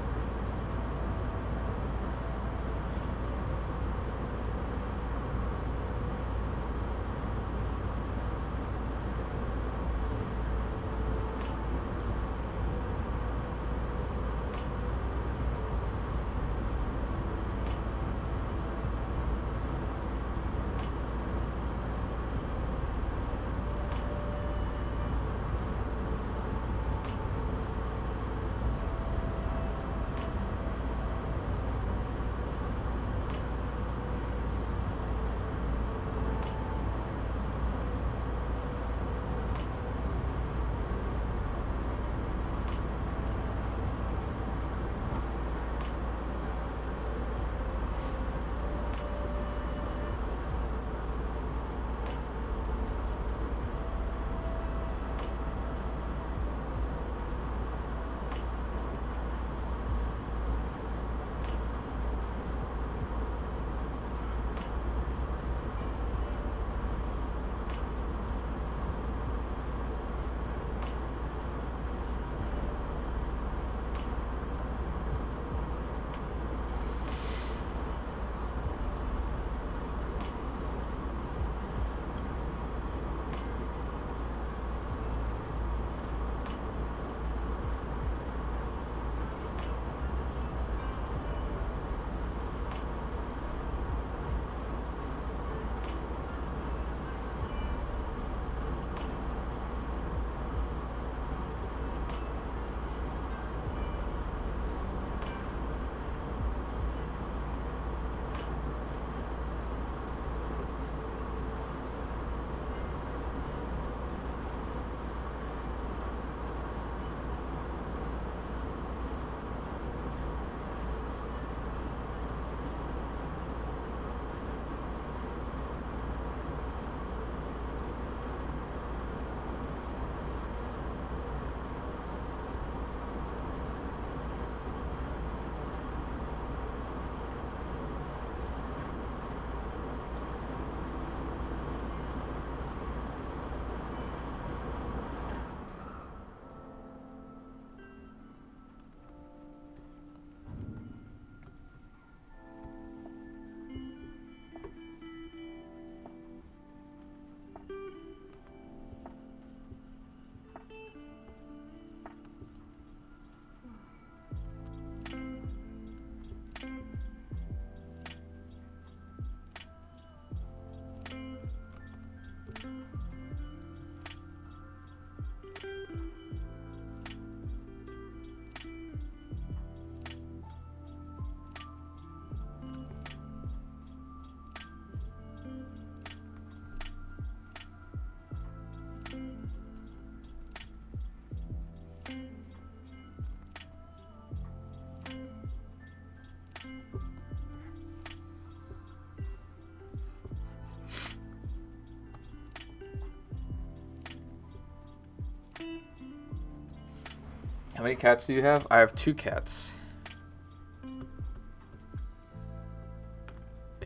How many cats do you have? I have 2 cats.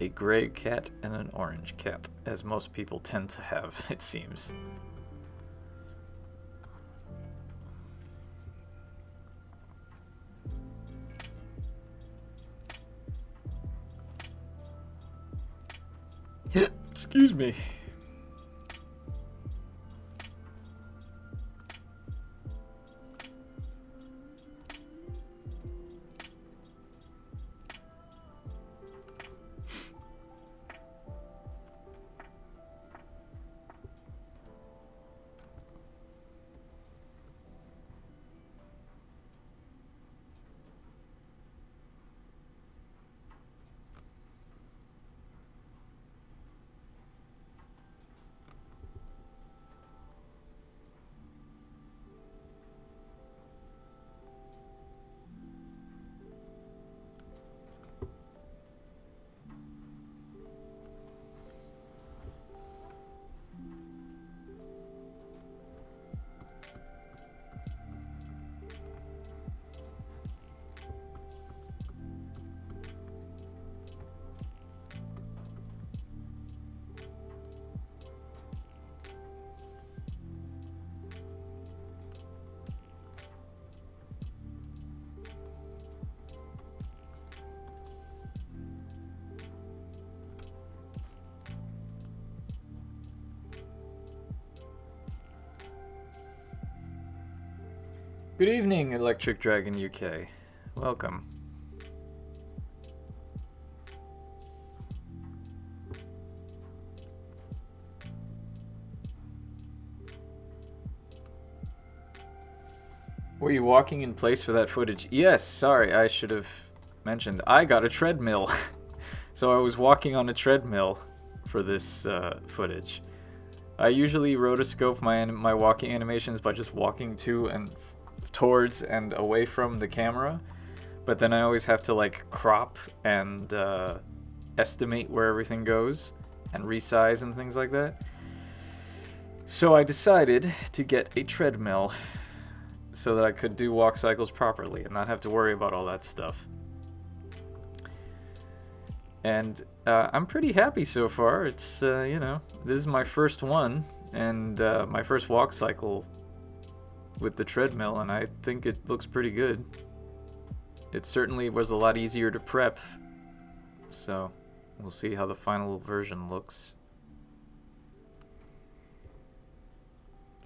A gray cat and an orange cat, as most people tend to have, it seems. Excuse me. Good evening, Electric Dragon UK. Welcome. Were you walking in place for that footage? Yes, sorry, I should have mentioned. I got a treadmill. So I was walking on a treadmill for this footage. I usually rotoscope my walking animations by just walking to and towards and away from the camera, but then I always have to like crop and estimate where everything goes and resize and things like that. So I decided to get a treadmill so that I could do walk cycles properly and not have to worry about all that stuff. And I'm pretty happy so far. It's, you know, this is my first one, and my first walk cycle with the treadmill, and I think it looks pretty good. It certainly was a lot easier to prep, so we'll see how the final version looks.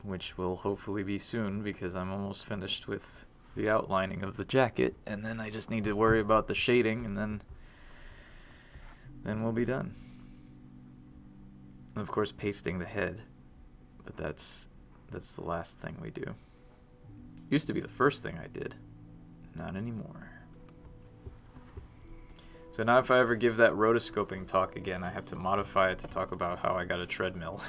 Which will hopefully be soon, because I'm almost finished with the outlining of the jacket, and then I just need to worry about the shading, and then we'll be done. And of course, pasting the head, but that's the last thing we do. Used to be the first thing I did, not anymore. So now if I ever give that rotoscoping talk again, I have to modify it to talk about how I got a treadmill.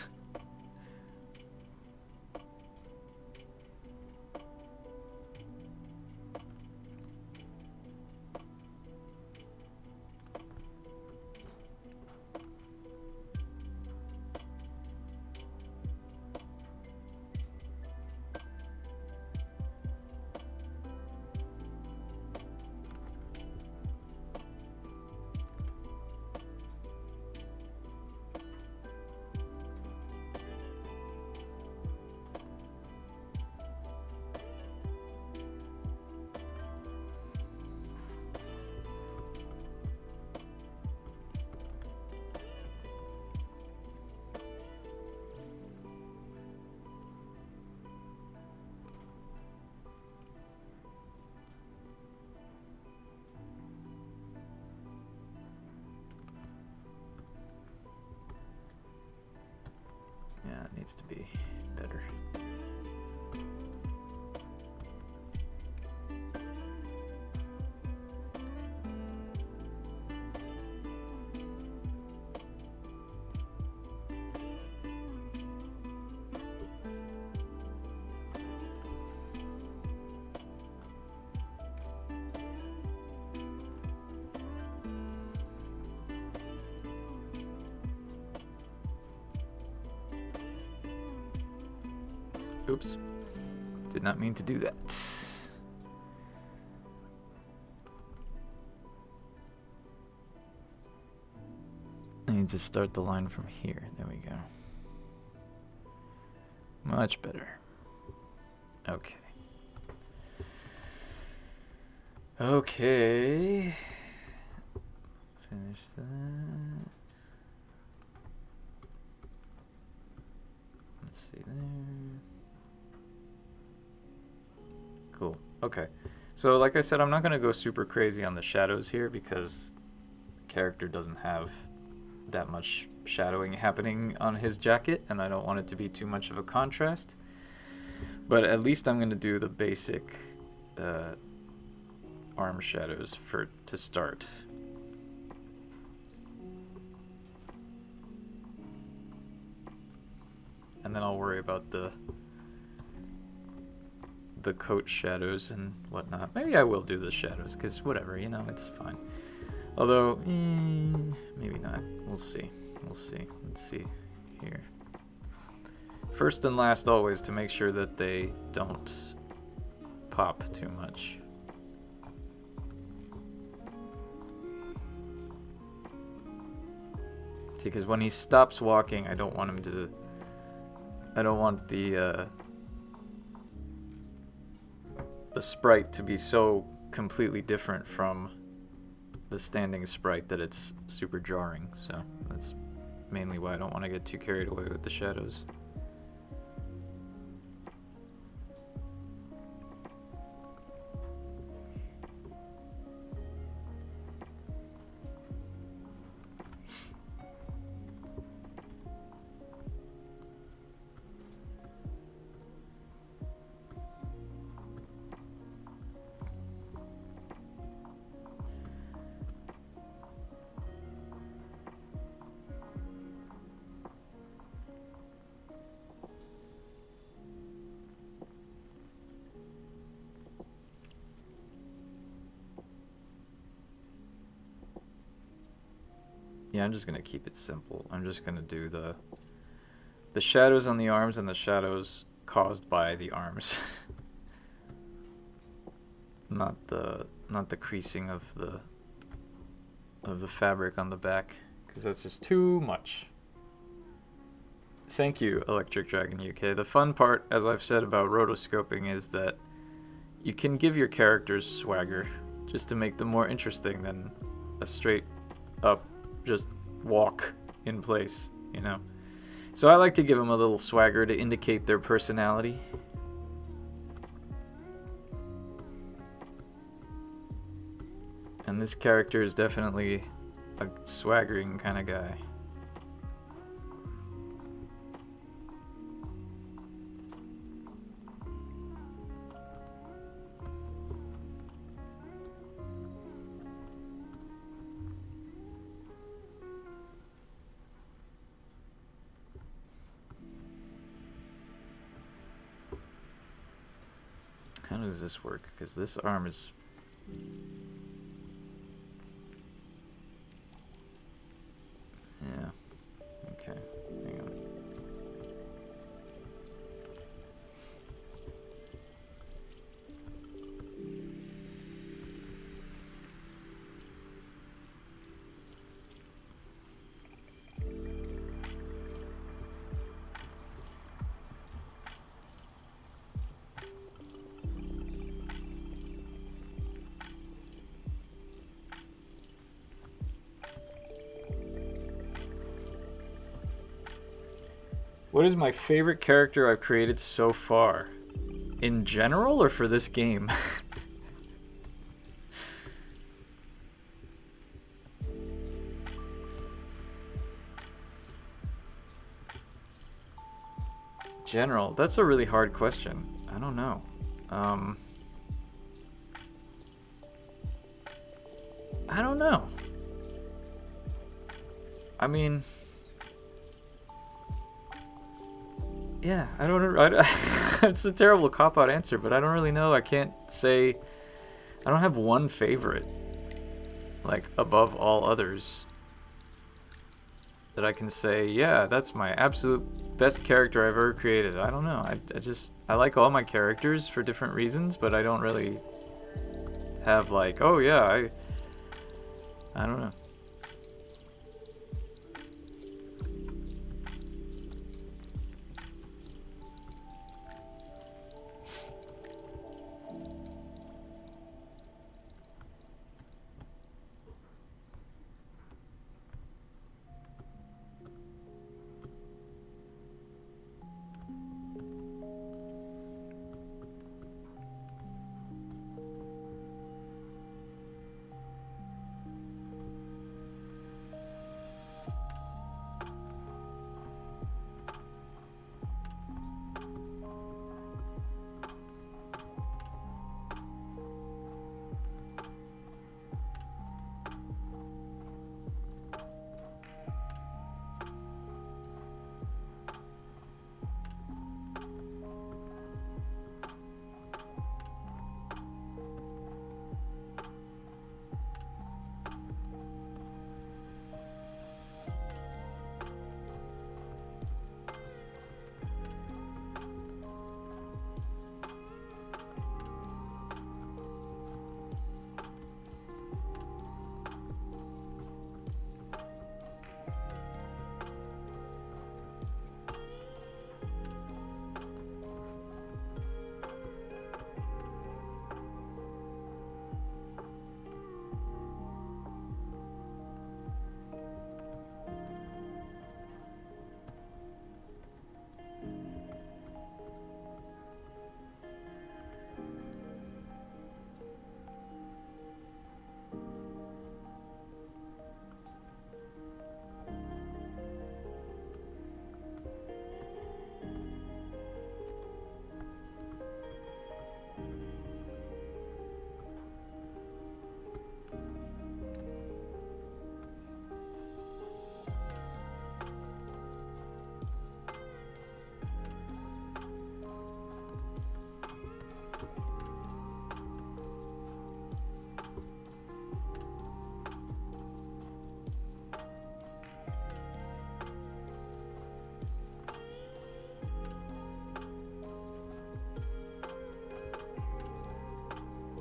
Yeah, it needs to be better. Oops. Did not mean to do that. I need to start the line from here. There we go. Much better. Okay. Okay. Finish that. Let's see there. Cool. Okay. So like I said, I'm not going to go super crazy on the shadows here because the character doesn't have that much shadowing happening on his jacket, and I don't want it to be too much of a contrast. But at least I'm going to do the basic arm shadows to start. And then I'll worry about the coat shadows and whatnot. Maybe I will do the shadows, because whatever, you know, it's fine. Although, maybe not. We'll see. We'll see. Let's see here. First and last always, to make sure that they don't pop too much. See, because when he stops walking, I don't want him to... I don't want the sprite to be so completely different from the standing sprite that it's super jarring. So that's mainly why I don't want to get too carried away with the shadows. Yeah, I'm just gonna keep it simple. I'm just gonna do the shadows on the arms and the shadows caused by the arms. not the creasing of the fabric on the back, because that's just too much. Thank you, Electric Dragon UK. The fun part, as I've said about rotoscoping, is that you can give your characters swagger just to make them more interesting than a straight up just walk in place, you know? So I like to give them a little swagger to indicate their personality. And this character is definitely a swaggering kind of guy. How does this work? Because this arm is... Yeah. Okay. Hang on. What is my favorite character I've created so far? In general or for this game? General, that's a really hard question. I don't know. I don't know. I mean... Yeah, I don't know. It's a terrible cop-out answer, but I don't really know. I can't say... I don't have one favorite, like, above all others, that I can say, yeah, that's my absolute best character I've ever created. I don't know. I like all my characters for different reasons, but I don't really have, like, oh, yeah, I don't know.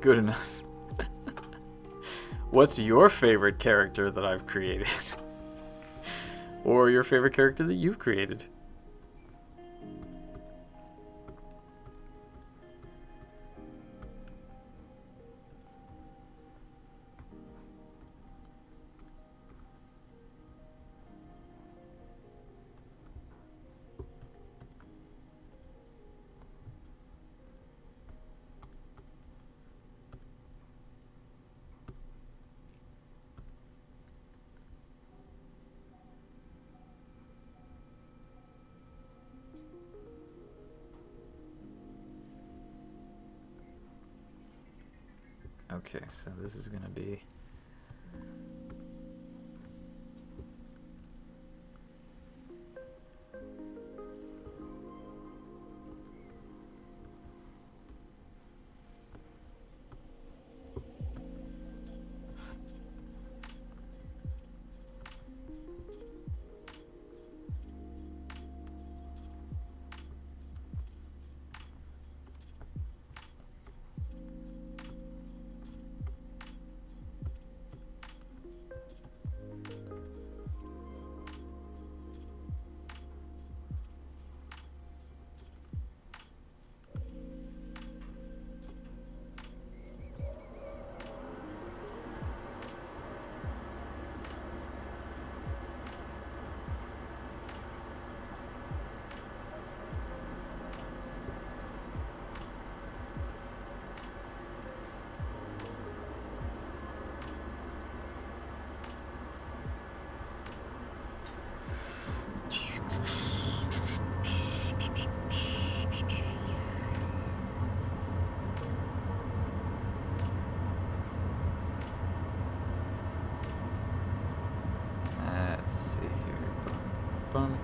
Good enough. What's your favorite character that I've created? Or your favorite character that you've created? Okay, so this is gonna be let's see here. Bum.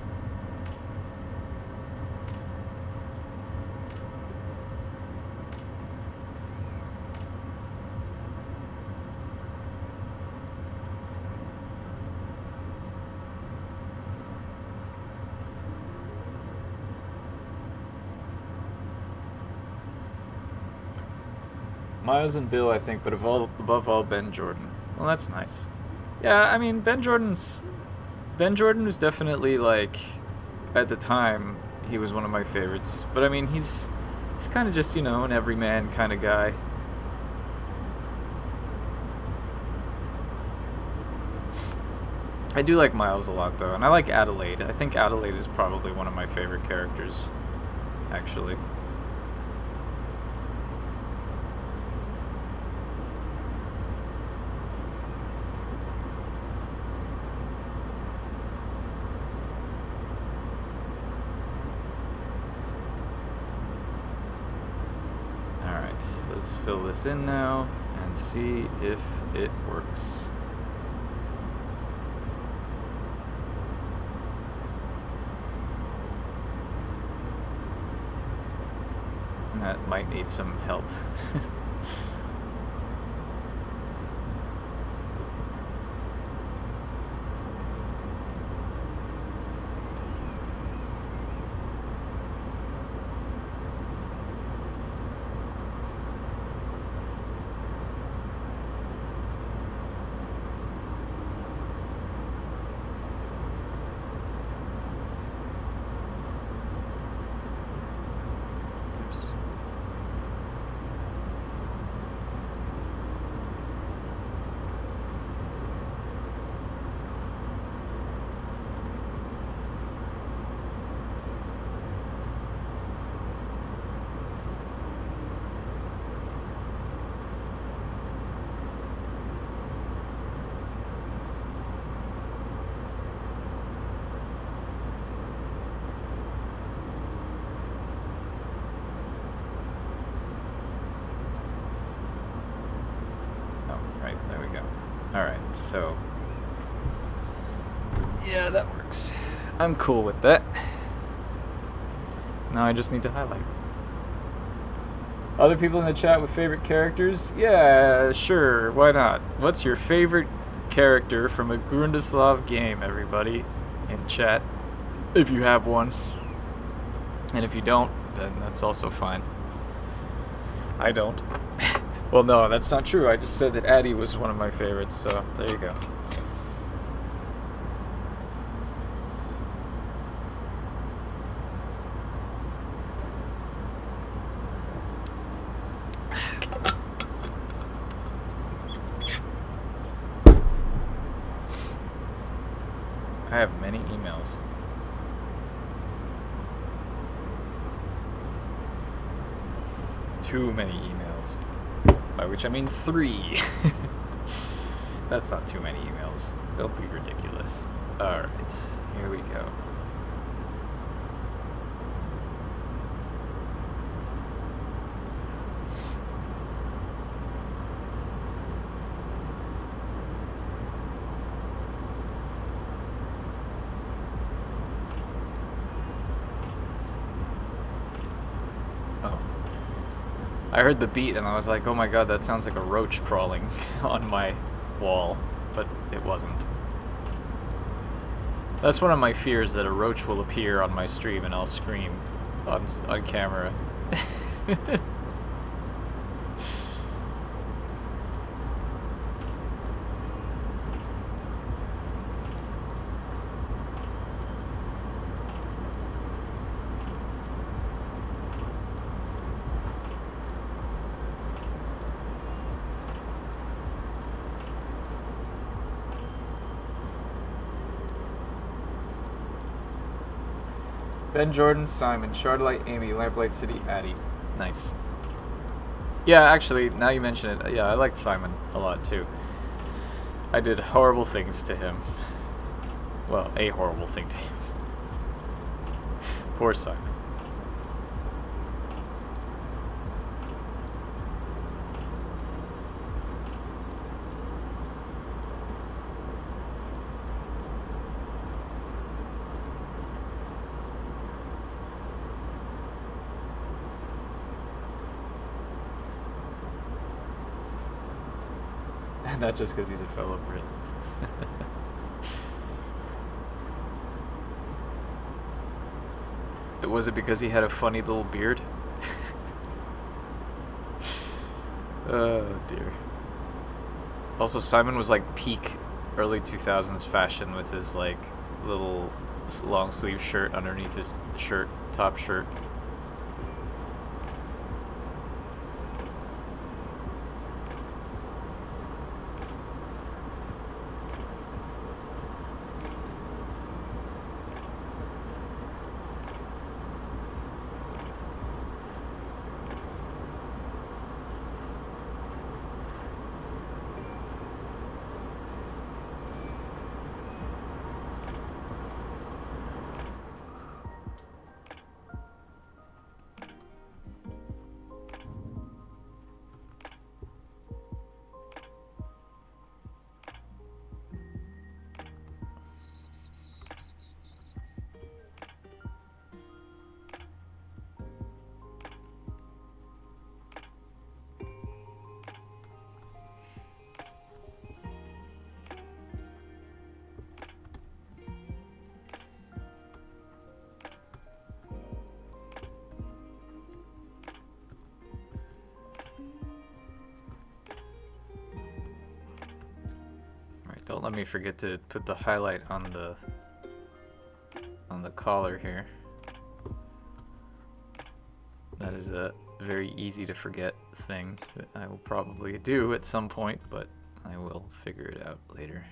Miles and Bill, I think, but above all, Ben Jordan. Well, that's nice. Yeah, I mean, Ben Jordan was definitely, like, at the time, he was one of my favorites. But I mean, he's kind of just, you know, an everyman kind of guy. I do like Miles a lot, though, and I like Adelaide. I think Adelaide is probably one of my favorite characters, actually. Let's fill this in now and see if it works. That might need some help. Alright, so yeah, that works. I'm cool with that. Now I just need to highlight. Other people in the chat with favorite characters? Yeah, sure, why not? What's your favorite character from a Grundislav game, everybody? In chat, if you have one. And if you don't, then that's also fine. I don't. Well, no, that's not true. I just said that Addie was one of my favorites, so there you go. I have many emails. Too many emails. By which I mean 3. That's not too many emails. Don't be ridiculous. Alright, here we go. I heard the beat and I was like, oh my god, that sounds like a roach crawling on my wall, but it wasn't. That's one of my fears, that a roach will appear on my stream and I'll scream on camera. Ben Jordan, Simon, Shardlight, Amy, Lamplight City, Addie. Nice. Yeah, actually, now you mention it, yeah, I liked Simon a lot too. I did horrible things to him. Well, a horrible thing to him. Poor Simon. Not just because he's a fellow Brit. Was it because he had a funny little beard? Oh dear. Also, Simon was like peak early 2000s fashion with his like little long sleeve shirt underneath his top shirt. Don't let me forget to put the highlight on the collar here. That is a very easy to forget thing that I will probably do at some point, but I will figure it out later.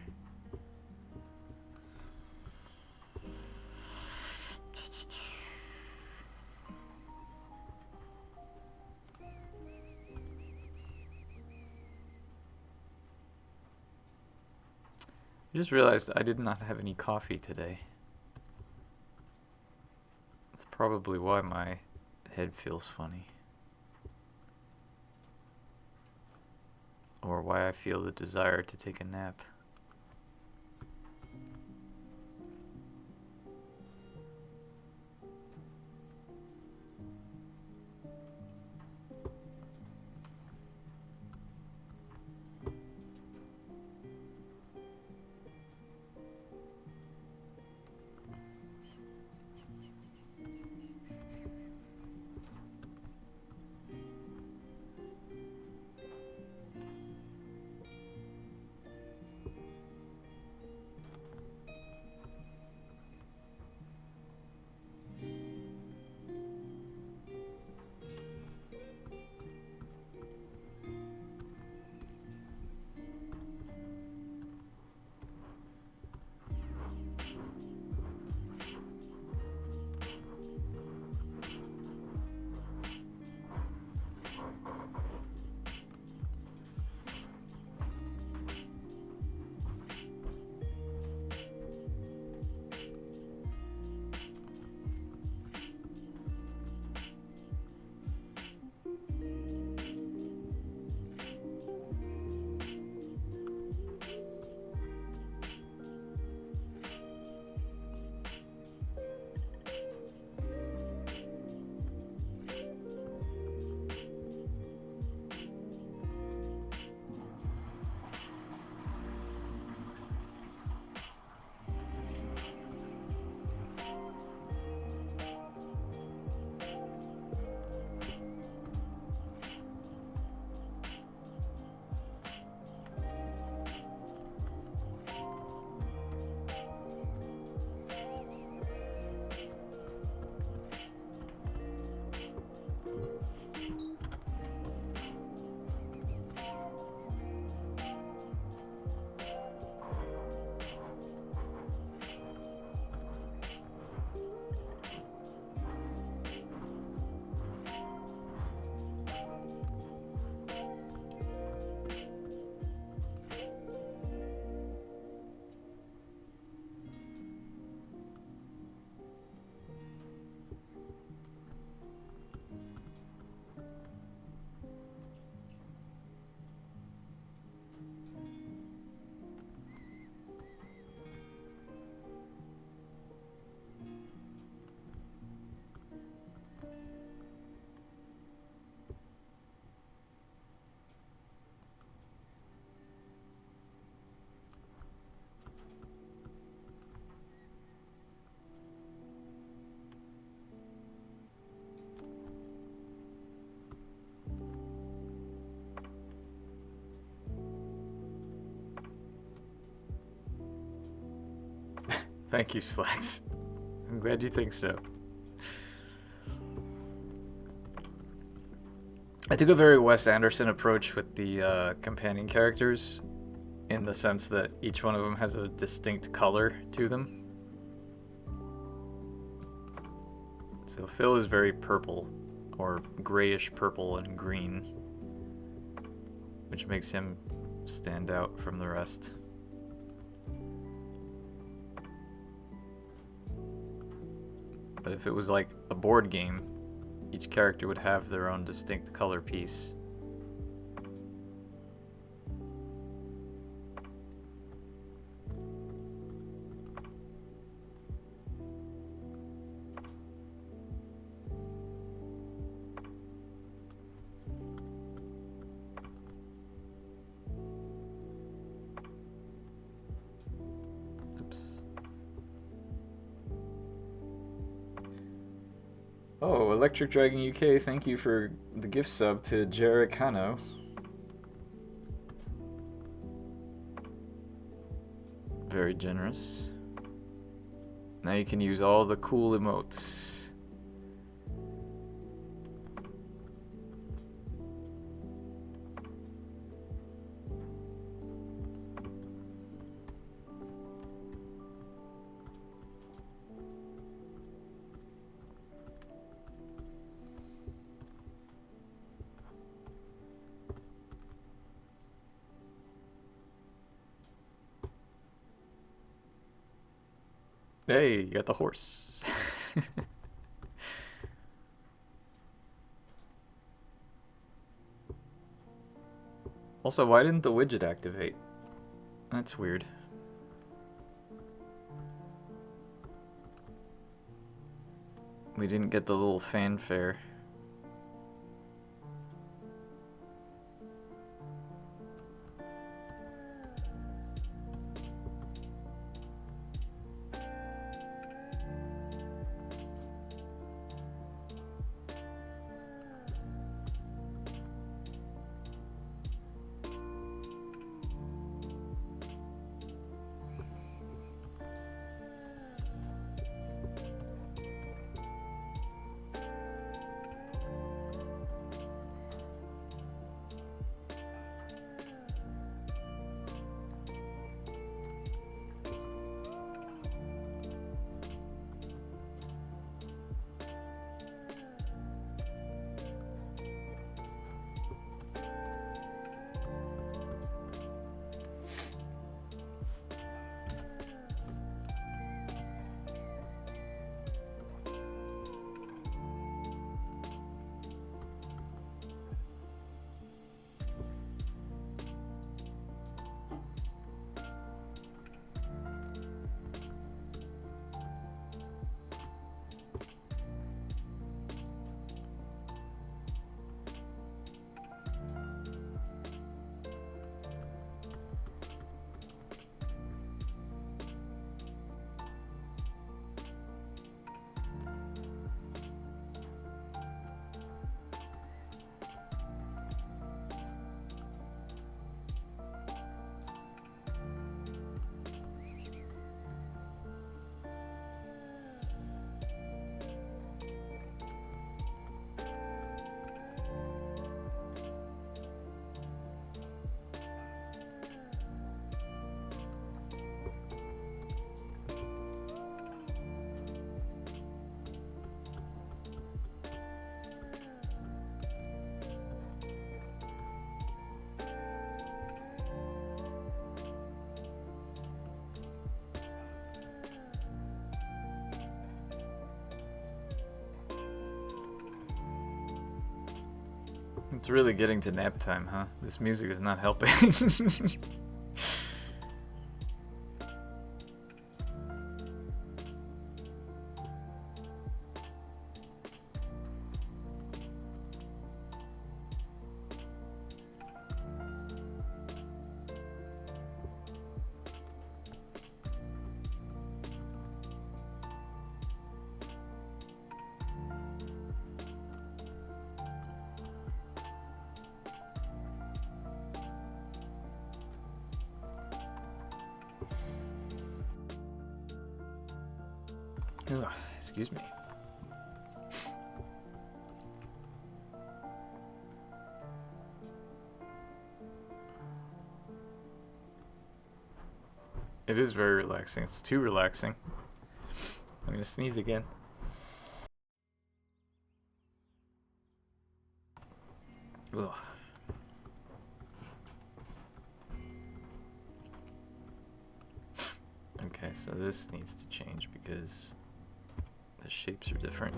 I just realized I did not have any coffee today. That's probably why my head feels funny. Or why I feel the desire to take a nap. Thank you, Slacks. I'm glad you think so. I took a very Wes Anderson approach with the companion characters, in the sense that each one of them has a distinct color to them. So Phil is very purple, or grayish purple and green, which makes him stand out from the rest. But if it was like a board game, each character would have their own distinct color piece. Oh, Electric Dragon UK, thank you for the gift sub to Jarek Hano. Very generous. Now you can use all the cool emotes. Hey, you got the horse. Also, why didn't the widget activate? That's weird. We didn't get the little fanfare. It's really getting to nap time, huh? This music is not helping. Ugh, excuse me. It is very relaxing. It's too relaxing. I'm gonna sneeze again. Ugh. Okay, so this needs to change because the shapes are different.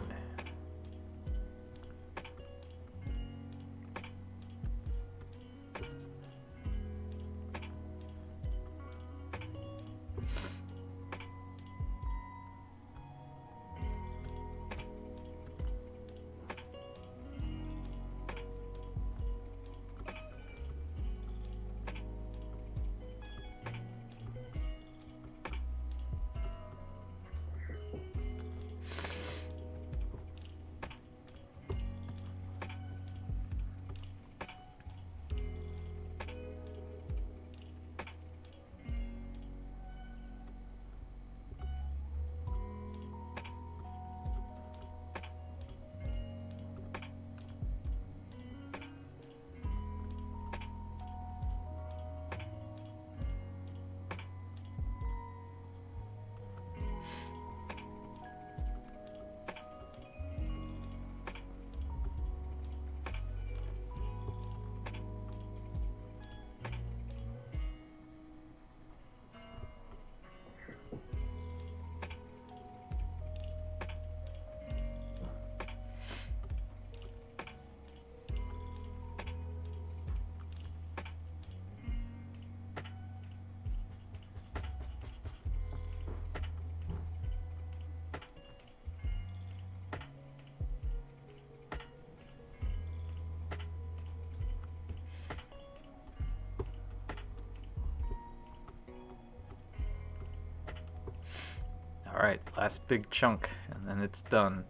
Alright, last big chunk, and then it's done.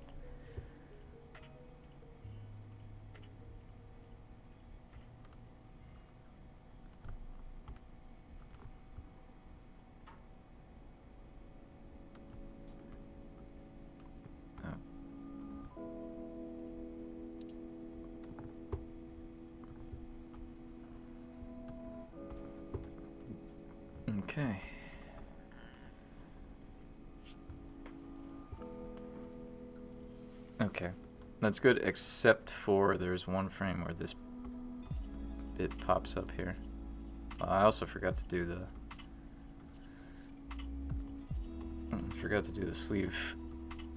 Okay. Okay. That's good, except for there's one frame where this bit pops up here. I also forgot to do the... forgot to do the sleeve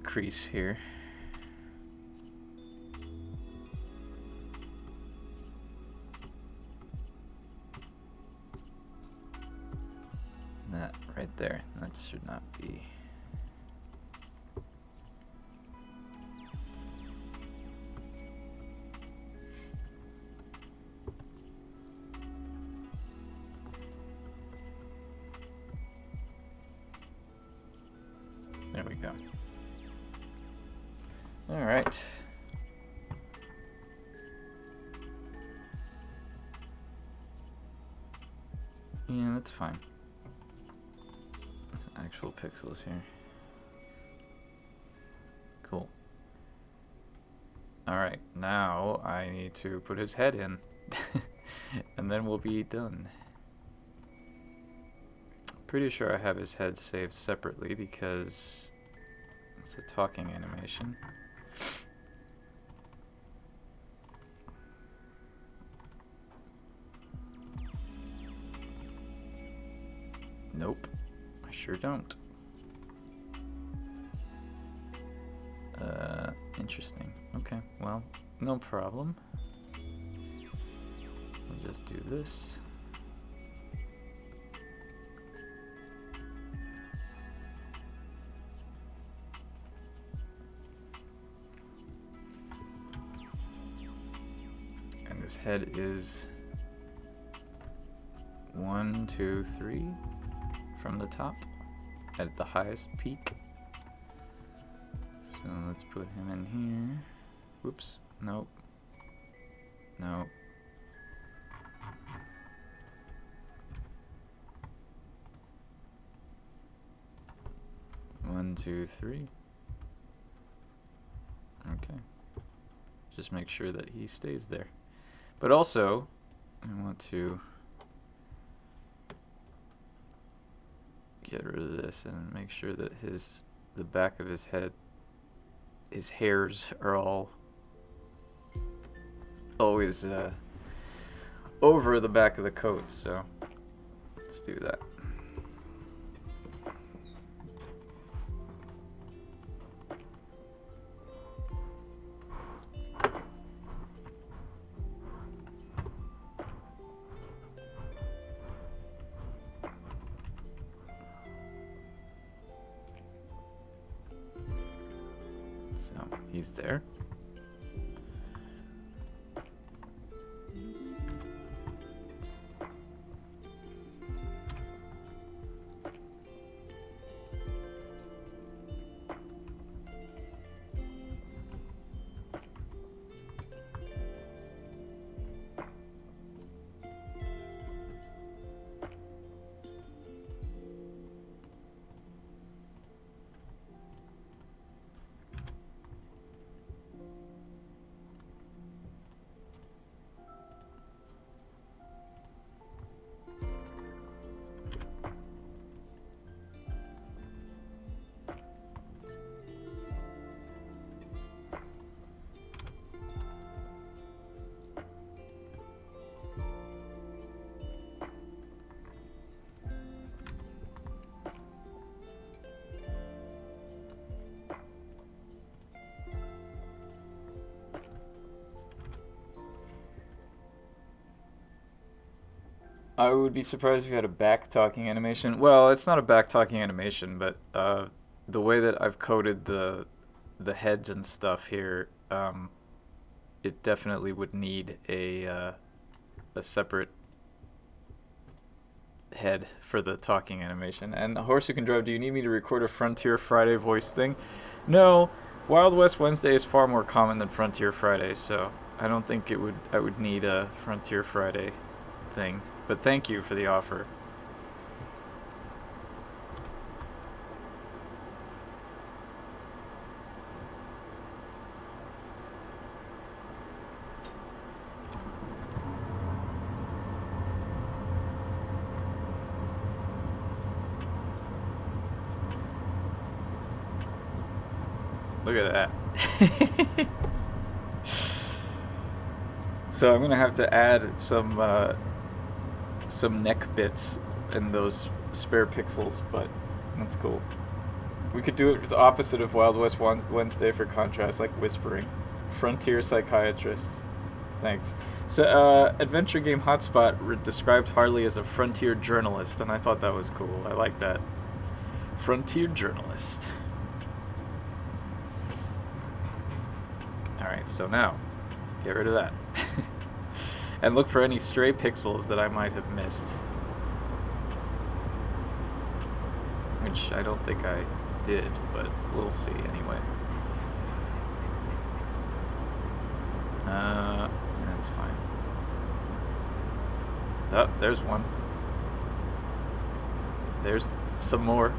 crease here. That right there, that should not be... There we go. Alright. Yeah, that's fine. There's actual pixels here. Cool. Alright, now I need to put his head in. And then we'll be done. Pretty sure I have his head saved separately because it's a talking animation. Nope, I sure don't. Interesting. Okay, well, no problem. We'll just do this. And his head is 1, 2, 3 from the top at the highest peak. So let's put him in here. Whoops. Nope. Nope. One, two, three. Okay. Just make sure that he stays there. But also, I want to get rid of this and make sure that the back of his head, his hairs are always over the back of the coat. So let's do that. So he's there. I would be surprised if you had a back-talking animation. Well, it's not a back-talking animation, but the way that I've coded the heads and stuff here, it definitely would need a separate head for the talking animation. And Horse Who Can Drive, do you need me to record a Frontier Friday voice thing? No, Wild West Wednesday is far more common than Frontier Friday, so I don't think I would need a Frontier Friday thing. But thank you for the offer. Look at that. So I'm gonna have to add some neck bits in those spare pixels, but that's cool. We could do it the opposite of Wild West Wednesday for contrast, like whispering. Frontier psychiatrist. Thanks. So, Adventure Game Hotspot described Harley as a frontier journalist, and I thought that was cool. I like that. Frontier journalist. Alright, so now, get rid of that. And look for any stray pixels that I might have missed. Which I don't think I did, but we'll see anyway. That's fine. Oh, there's one. There's some more.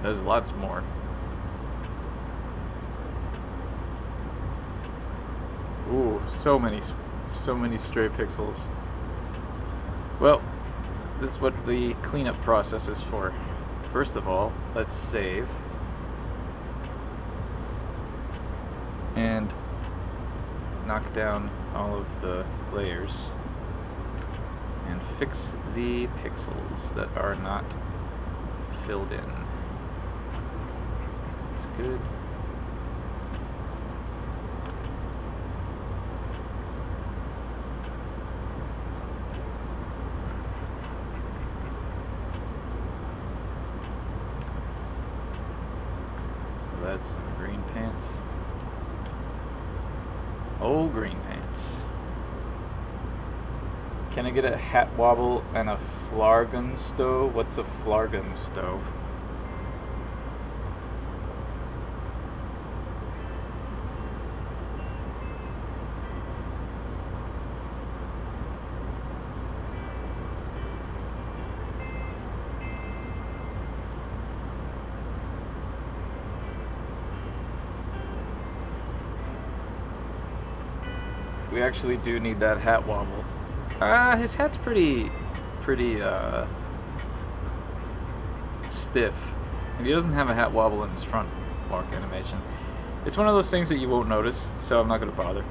There's lots more. Ooh, so many stray pixels. Well, this is what the cleanup process is for. First of all, let's save. And knock down all of the layers. And fix the pixels that are not filled in. That's good. So that's some green pants. Old green pants. Can I get a hat wobble and a flargon stow? What's a flargon stow? we actually do need that hat wobble. His hat's pretty stiff, and he doesn't have a hat wobble in his front walk animation. It's one of those things that you won't notice, so I'm not going to bother.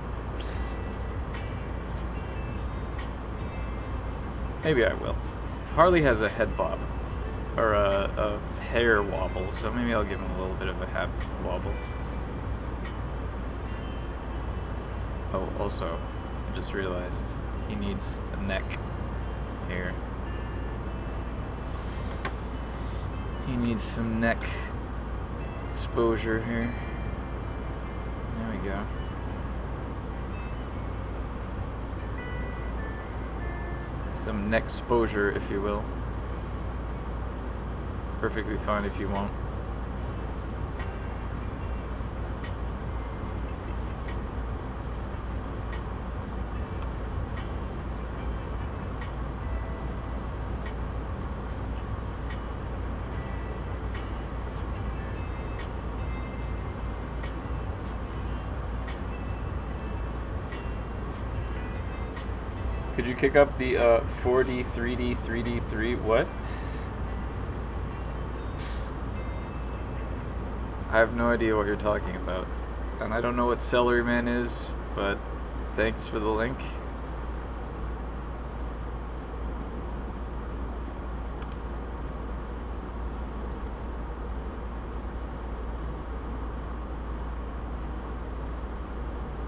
Maybe I will. Harley has a head bob, or a hair wobble, so maybe I'll give him a little bit of a hat wobble. Oh, also, I just realized he needs a neck here. He needs some neck exposure here. There we go. Some neck exposure, if you will. It's perfectly fine if you won't. Could you kick up the 4D, 3D, 3D, 3? What? I have no idea what you're talking about. And I don't know what Celeryman is, but thanks for the link.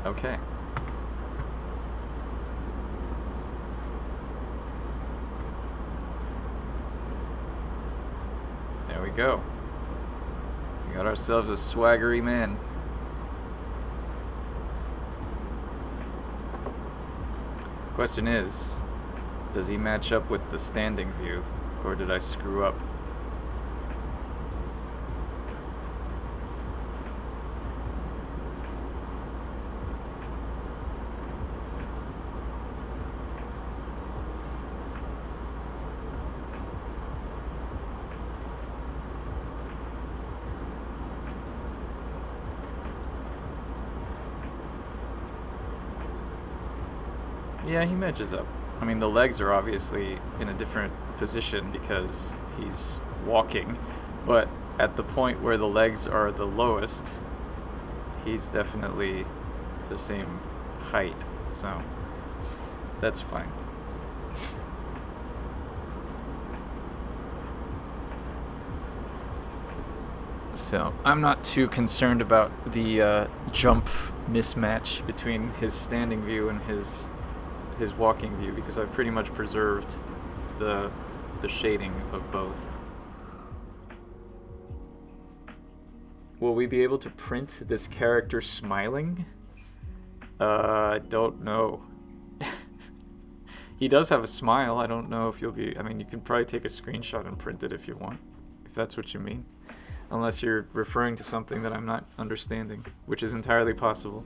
Okay. There we go. We got ourselves a swaggery man. Question is, does he match up with the standing view, or did I screw up? Yeah, he matches up. I mean, the legs are obviously in a different position because he's walking, but at the point where the legs are the lowest, he's definitely the same height, so that's fine. So I'm not too concerned about the jump mismatch between his standing view and his walking view, because I've pretty much preserved the shading of both. Will we be able to print this character smiling? I don't know. He does have a smile. I don't know if you'll be... I mean, you can probably take a screenshot and print it if you want, if that's what you mean. Unless you're referring to something that I'm not understanding, which is entirely possible.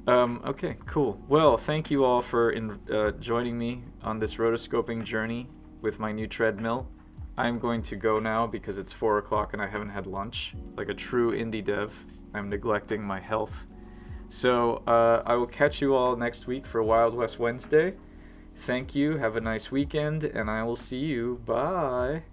Okay, cool. Well, thank you all for joining me on this rotoscoping journey with my new treadmill. I'm going to go now because it's 4 o'clock and I haven't had lunch. Like a true indie dev, I'm neglecting my health. So, I will catch you all next week for Wild West Wednesday. Thank you, have a nice weekend, and I will see you. Bye!